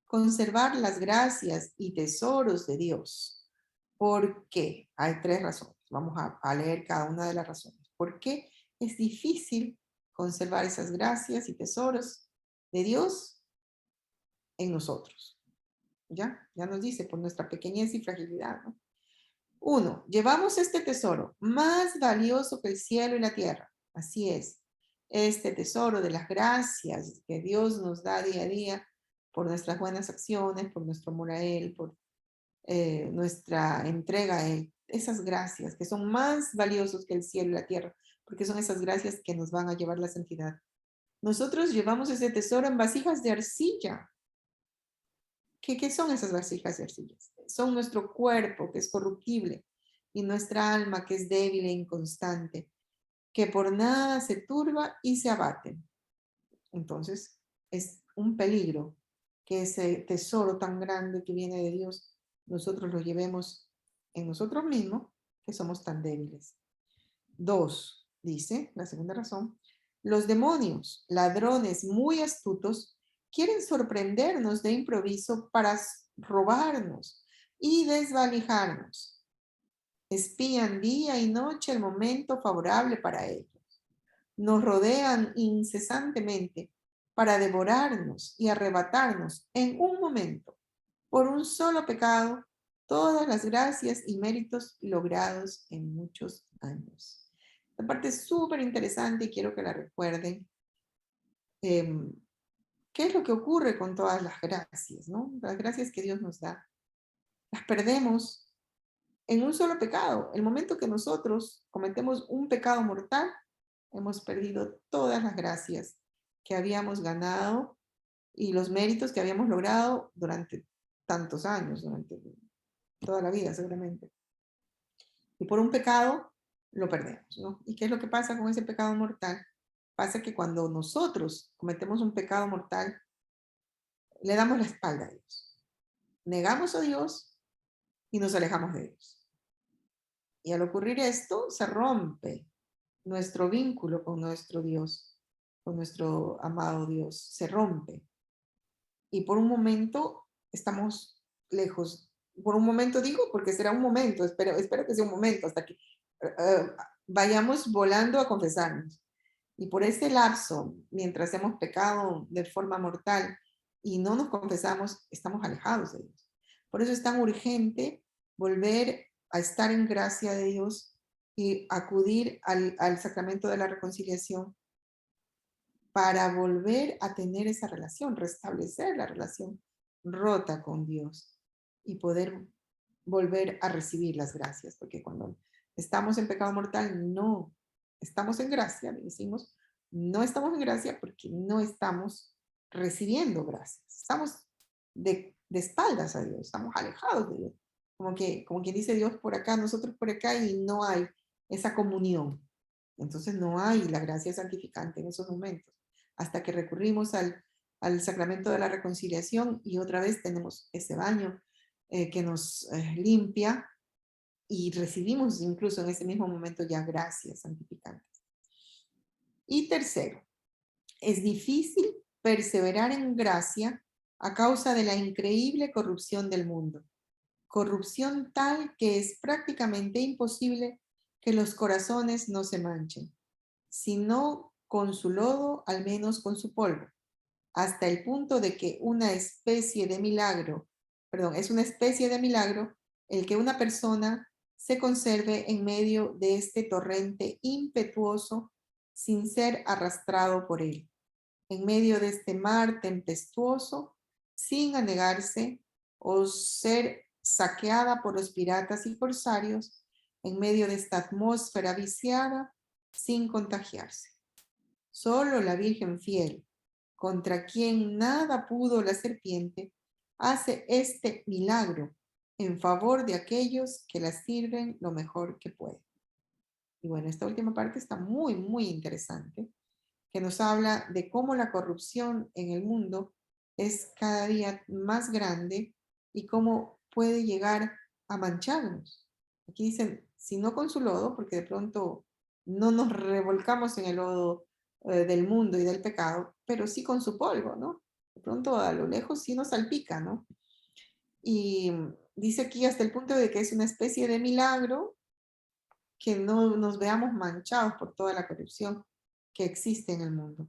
conservar las gracias y tesoros de Dios. ¿Por qué? Hay tres razones. Vamos a leer cada una de las razones. ¿Por qué es difícil conservar esas gracias y tesoros de Dios en nosotros? Ya nos dice, por nuestra pequeñez y fragilidad, ¿no? Uno, llevamos este tesoro más valioso que el cielo y la tierra. Así es. Este tesoro de las gracias que Dios nos da día a día por nuestras buenas acciones, por nuestro amor a Él, por nuestra entrega a Él. Esas gracias que son más valiosos que el cielo y la tierra, porque son esas gracias que nos van a llevar la santidad. Nosotros llevamos ese tesoro en vasijas de arcilla. ¿Qué son esas vasijas de arcilla? Son nuestro cuerpo, que es corruptible, y nuestra alma, que es débil e inconstante, que por nada se turba y se abate. Entonces, es un peligro que ese tesoro tan grande que viene de Dios, nosotros lo llevemos en nosotros mismos, que somos tan débiles. Dos, dice, la segunda razón, los demonios, ladrones muy astutos, quieren sorprendernos de improviso para robarnos y desvalijarnos. Espían día y noche el momento favorable para ellos. Nos rodean incesantemente para devorarnos y arrebatarnos en un momento, por un solo pecado, todas las gracias y méritos logrados en muchos años. La parte es súper interesante y quiero que la recuerden. ¿Qué es lo que ocurre con todas las gracias, ¿no? Las gracias que Dios nos da. Las perdemos en un solo pecado. El momento que nosotros cometemos un pecado mortal, hemos perdido todas las gracias que habíamos ganado y los méritos que habíamos logrado durante tantos años, durante toda la vida seguramente. Y por un pecado lo perdemos, ¿no? ¿Y qué es lo que pasa con ese pecado mortal? Pasa que cuando nosotros cometemos un pecado mortal, le damos la espalda a Dios. Negamos a Dios y nos alejamos de Dios. Y al ocurrir esto, se rompe nuestro vínculo con nuestro Dios, con nuestro amado Dios. Se rompe. Y por un momento estamos lejos. Por un momento digo, porque será un momento, espero que sea un momento, hasta que vayamos volando a confesarnos. Y por ese lapso, mientras hemos pecado de forma mortal y no nos confesamos, estamos alejados de Dios. Por eso es tan urgente volver a estar en gracia de Dios y acudir al sacramento de la reconciliación para volver a tener esa relación, restablecer la relación rota con Dios y poder volver a recibir las gracias, porque cuando estamos en pecado mortal, no estamos en gracia, decimos, no estamos en gracia porque no estamos recibiendo gracias. Estamos de espaldas a Dios, estamos alejados de Dios. Como quien dice Dios por acá, nosotros por acá, y no hay esa comunión. Entonces no hay la gracia santificante en esos momentos, hasta que recurrimos al sacramento de la reconciliación y otra vez tenemos ese baño que nos limpia y recibimos incluso en ese mismo momento ya gracias santificantes. Y tercero, es difícil perseverar en gracia a causa de la increíble corrupción del mundo. Corrupción tal que es prácticamente imposible que los corazones no se manchen, sino con su lodo, al menos con su polvo, hasta el punto de que es una especie de milagro el que una persona se conserve en medio de este torrente impetuoso sin ser arrastrado por él, en medio de este mar tempestuoso, sin anegarse o ser saqueada por los piratas y corsarios, en medio de esta atmósfera viciada, sin contagiarse. Solo la Virgen fiel, contra quien nada pudo la serpiente, hace este milagro en favor de aquellos que la sirven lo mejor que pueden. Y bueno, esta última parte está muy, muy interesante, que nos habla de cómo la corrupción en el mundo es cada día más grande y cómo puede llegar a mancharnos. Aquí dicen, si no con su lodo, porque de pronto no nos revolcamos en el lodo del mundo y del pecado, pero sí con su polvo, ¿no? De pronto a lo lejos sí nos salpica, ¿no? Y dice aquí hasta el punto de que es una especie de milagro que no nos veamos manchados por toda la corrupción que existe en el mundo.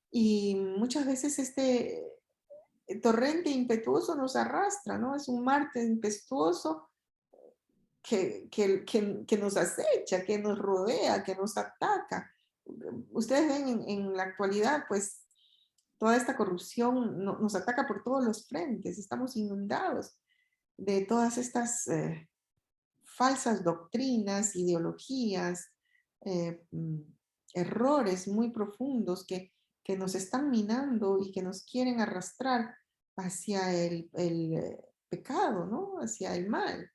Y muchas veces este torrente impetuoso nos arrastra, ¿no? Es un mar tempestuoso que nos acecha, que nos rodea, que nos ataca. Ustedes ven en la actualidad, pues, toda esta corrupción nos ataca por todos los frentes. Estamos inundados de todas estas falsas doctrinas, ideologías, errores muy profundos que nos están minando y que nos quieren arrastrar hacia el pecado, ¿no? Hacia el mal.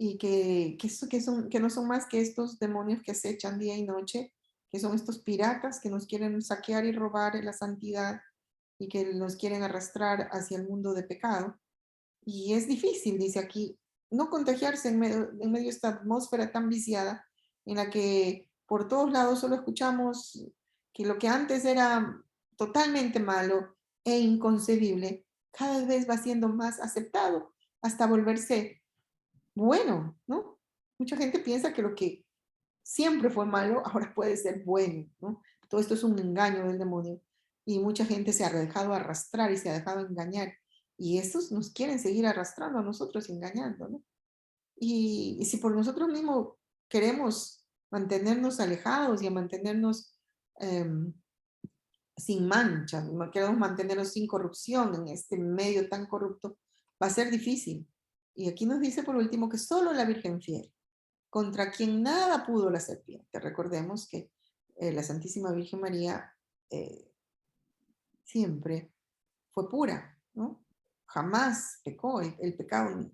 Y que no son más que estos demonios que acechan día y noche, que son estos piratas que nos quieren saquear y robar la santidad y que nos quieren arrastrar hacia el mundo de pecado. Y es difícil, dice aquí, no contagiarse en medio de esta atmósfera tan viciada en la que por todos lados solo escuchamos que lo que antes era totalmente malo e inconcebible, cada vez va siendo más aceptado hasta volverse bueno, ¿no? Mucha gente piensa que lo que siempre fue malo ahora puede ser bueno, ¿no? Todo esto es un engaño del demonio y mucha gente se ha dejado arrastrar y se ha dejado engañar y estos nos quieren seguir arrastrando a nosotros y engañando, ¿no? Y si por nosotros mismos queremos mantenernos alejados y mantenernos em, sin mancha, queremos mantenernos sin corrupción en este medio tan corrupto, va a ser difícil. Y aquí nos dice por último que solo la Virgen fiel, contra quien nada pudo la serpiente. Recordemos que la Santísima Virgen María siempre fue pura, ¿no? Jamás pecó, el pecado,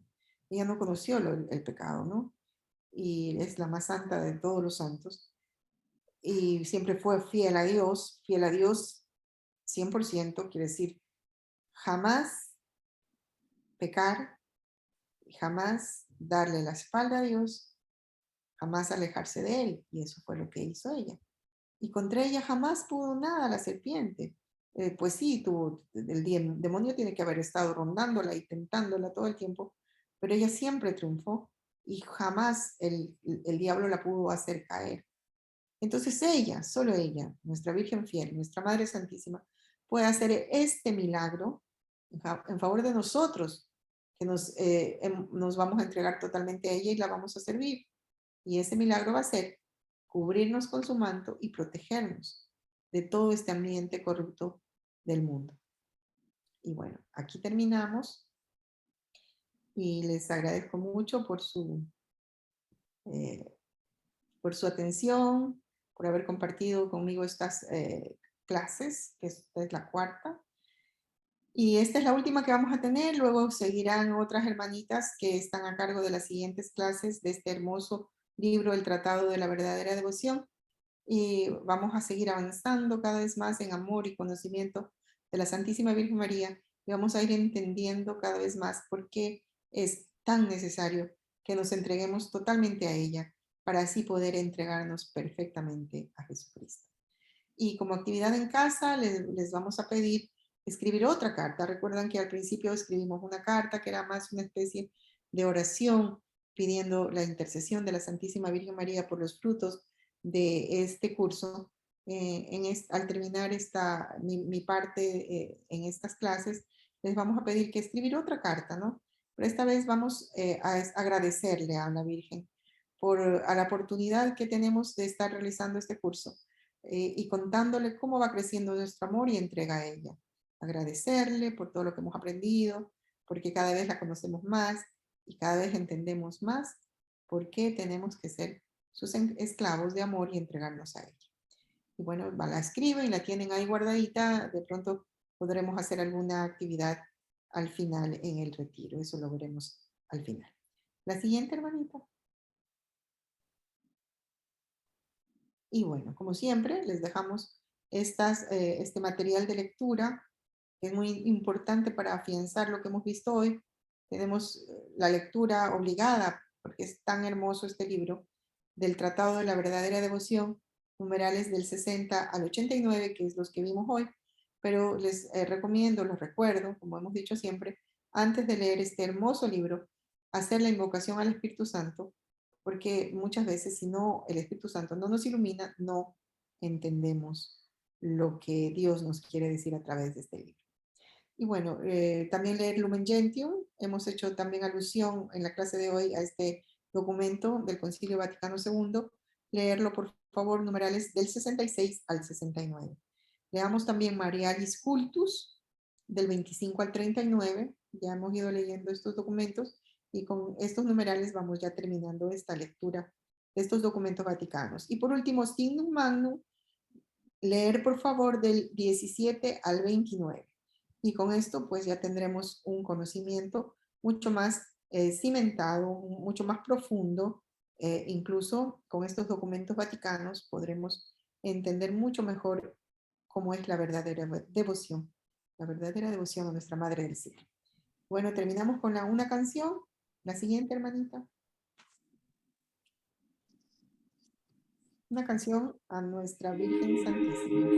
ella no conoció el pecado, ¿no? Y es la más santa de todos los santos. Y siempre fue fiel a Dios 100%, quiere decir, jamás pecar, jamás darle la espalda a Dios, jamás alejarse de Él. Y eso fue lo que hizo ella. Y contra ella jamás pudo nada la serpiente. Pues sí, el demonio tiene que haber estado rondándola y tentándola todo el tiempo, pero ella siempre triunfó y jamás el diablo la pudo hacer caer. Entonces ella, solo ella, nuestra Virgen fiel, nuestra Madre Santísima, puede hacer este milagro en favor de nosotros, que nos vamos a entregar totalmente a ella y la vamos a servir. Y ese milagro va a ser cubrirnos con su manto y protegernos de todo este ambiente corrupto del mundo. Y bueno, aquí terminamos y les agradezco mucho por su atención, por haber compartido conmigo estas clases, que esta es la cuarta. Y esta es la última que vamos a tener, luego seguirán otras hermanitas que están a cargo de las siguientes clases de este hermoso libro, El Tratado de la Verdadera Devoción. Y vamos a seguir avanzando cada vez más en amor y conocimiento de la Santísima Virgen María, y vamos a ir entendiendo cada vez más por qué es tan necesario que nos entreguemos totalmente a ella, para así poder entregarnos perfectamente a Jesucristo. Y como actividad en casa, les vamos a pedir escribir otra carta. Recuerdan que al principio escribimos una carta que era más una especie de oración, pidiendo la intercesión de la Santísima Virgen María por los frutos de este curso. Al terminar mi parte en estas clases, les vamos a pedir que escribir otra carta, ¿no? Pero esta vez vamos a agradecerle a la Virgen a la oportunidad que tenemos de estar realizando este curso y contándole cómo va creciendo nuestro amor y entrega a ella. Agradecerle por todo lo que hemos aprendido, porque cada vez la conocemos más y cada vez entendemos más por qué tenemos que ser sus esclavos de amor y entregarnos a ella. Y bueno, la escriben y la tienen ahí guardadita. De pronto podremos hacer alguna actividad al final en el retiro. Eso lo veremos al final. La siguiente, hermanita. Y bueno, como siempre, les dejamos este material de lectura, que es muy importante para afianzar lo que hemos visto hoy. Tenemos la lectura obligada, porque es tan hermoso este libro, del Tratado de la Verdadera Devoción, numerales del 60 al 89, que es los que vimos hoy, pero les recomiendo, los recuerdo, como hemos dicho siempre, antes de leer este hermoso libro, hacer la invocación al Espíritu Santo, porque muchas veces si no, el Espíritu Santo no nos ilumina, no entendemos lo que Dios nos quiere decir a través de este libro. Y bueno, también leer Lumen Gentium. Hemos hecho también alusión en la clase de hoy a este documento del Concilio Vaticano II. Leerlo, por favor, numerales del 66 al 69. Leamos también Marialis Cultus, del 25 al 39. Ya hemos ido leyendo estos documentos y con estos numerales vamos ya terminando esta lectura de estos documentos vaticanos. Y por último, Signum Magnum, leer por favor del 17 al 29. Y con esto pues ya tendremos un conocimiento mucho más cimentado, mucho más profundo. Incluso con estos documentos vaticanos podremos entender mucho mejor cómo es la verdadera devoción a nuestra Madre del Cielo. Bueno, terminamos con una canción. La siguiente, hermanita. Una canción a nuestra Virgen Santísima.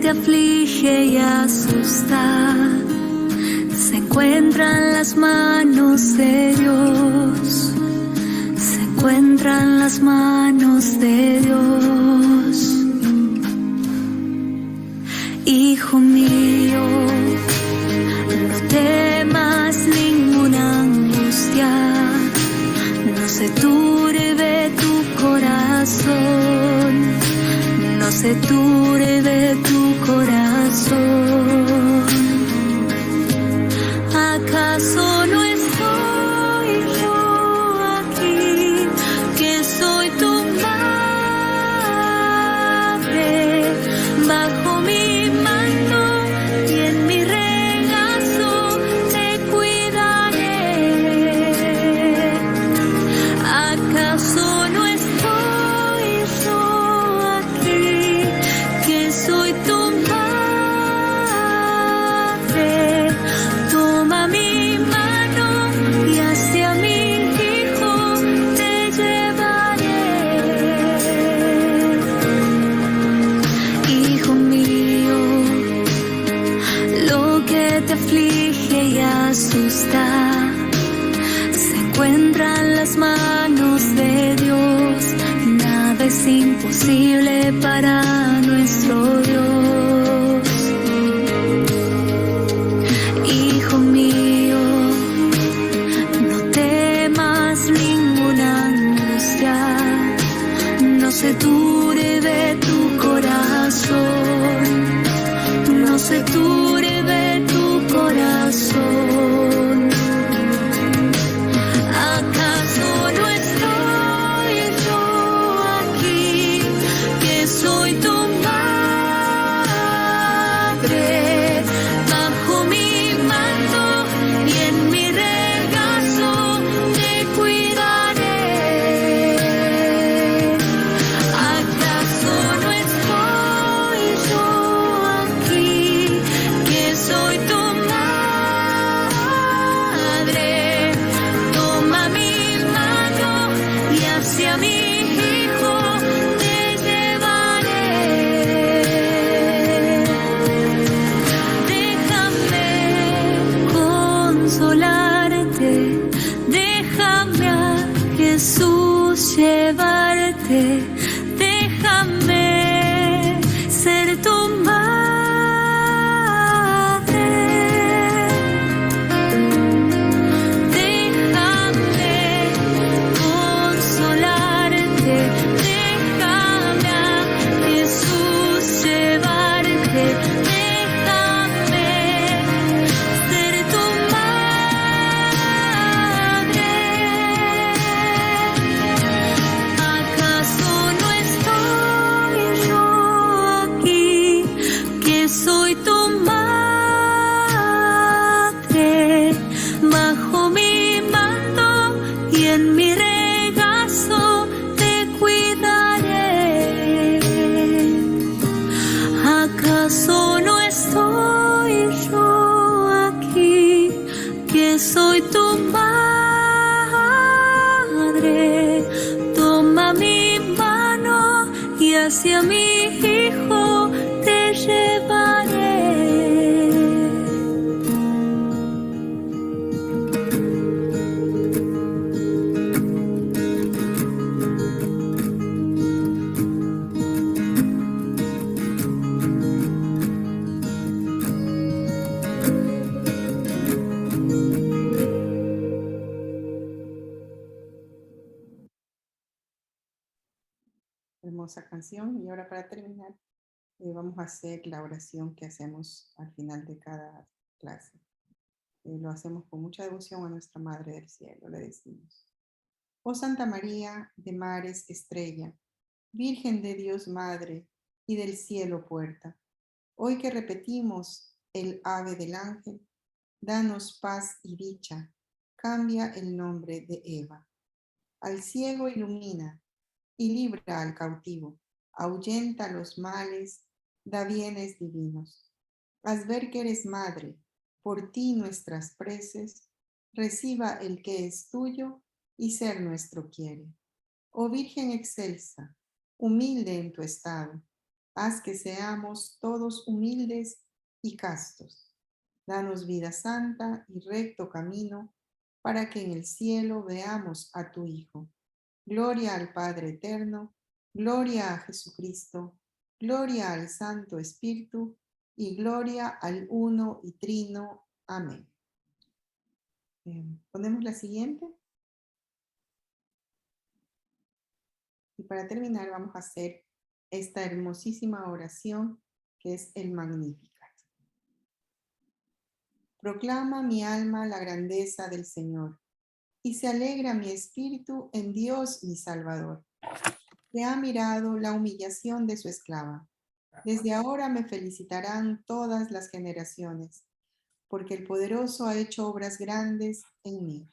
Aflige y asusta, se encuentra en las manos de Dios, se encuentra en las manos de Dios. Hijo mío, no temas ninguna angustia, no se turbe tu corazón, no se turbe tu corazón. ¿Acaso no estoy yo aquí, que soy tu madre, bajo mi mano y en mi regazo te cuidaré? ¿Acaso no estoy yo aquí, que soy tu madre? Toma mi mano y hacia mi hijo te llevaré. Hijo mío, lo que te aflige y asusta se encuentra en las manos de Dios. Nada imposible para nuestro Dios. Hijo mío, no temas ninguna angustia, no se turbe tu corazón, no se turbe tu corazón. ¿Acaso no estoy yo aquí, que soy tu madre? Bajo mi manto y en mi regazo te cuidaré. ¿Acaso no estoy yo aquí, que soy tu madre? Toma mi mano y hacia mi hijo te llevaré. Déjame consolarte, déjame a Jesús llevarte, déjame ser tu madre. Déjame consolarte, déjame a Jesús llevarte, déjame ser tu madre. ¿Acaso no estoy yo aquí, que soy tu madre? Bajo mi manto y en mi regazo te cuidaré. ¿Acaso no estoy yo aquí, que soy tu madre? Toma mi mano y hacia mi hijo te llevaré. Hermosa canción. Y ahora para terminar, vamos a hacer la oración que hacemos al final de cada clase. Lo hacemos con mucha devoción a nuestra Madre del Cielo. Le decimos: oh Santa María de mares estrella, Virgen de Dios Madre y del cielo puerta, hoy que repetimos el ave del ángel, danos paz y dicha, cambia el nombre de Eva. Al ciego ilumina y libra al cautivo, ahuyenta los males, da bienes divinos. Haz ver que eres madre, por ti nuestras preces, reciba el que es tuyo y ser nuestro quiere. Oh Virgen excelsa, humilde en tu estado, haz que seamos todos humildes y castos. Danos vida santa y recto camino, para que en el cielo veamos a tu Hijo. Gloria al Padre eterno, gloria a Jesucristo, gloria al Santo Espíritu y gloria al Uno y Trino. Amén. Ponemos la siguiente. Y para terminar vamos a hacer esta hermosísima oración que es el Magnificat. Proclama mi alma la grandeza del Señor, y se alegra mi espíritu en Dios mi Salvador, que ha mirado la humillación de su esclava. Desde ahora me felicitarán todas las generaciones, porque el Poderoso ha hecho obras grandes en mí.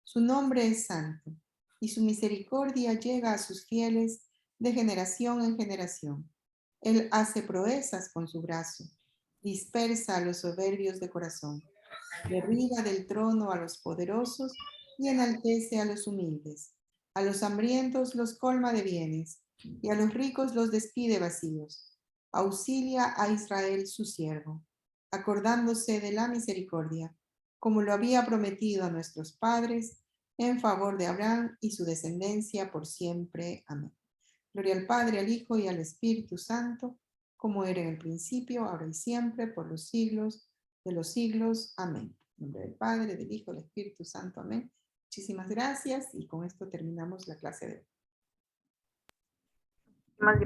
Su nombre es santo, y su misericordia llega a sus fieles de generación en generación. Él hace proezas con su brazo, dispersa a los soberbios de corazón, derriba del trono a los poderosos y enaltece a los humildes. A los hambrientos los colma de bienes, y a los ricos los despide vacíos. Auxilia a Israel su siervo, acordándose de la misericordia, como lo había prometido a nuestros padres, en favor de Abraham y su descendencia por siempre. Amén. Gloria al Padre, al Hijo y al Espíritu Santo, como era en el principio, ahora y siempre, por los siglos de los siglos. Amén. En nombre del Padre, del Hijo y del Espíritu Santo. Amén. Muchísimas gracias y con esto terminamos la clase de hoy. Muchísimas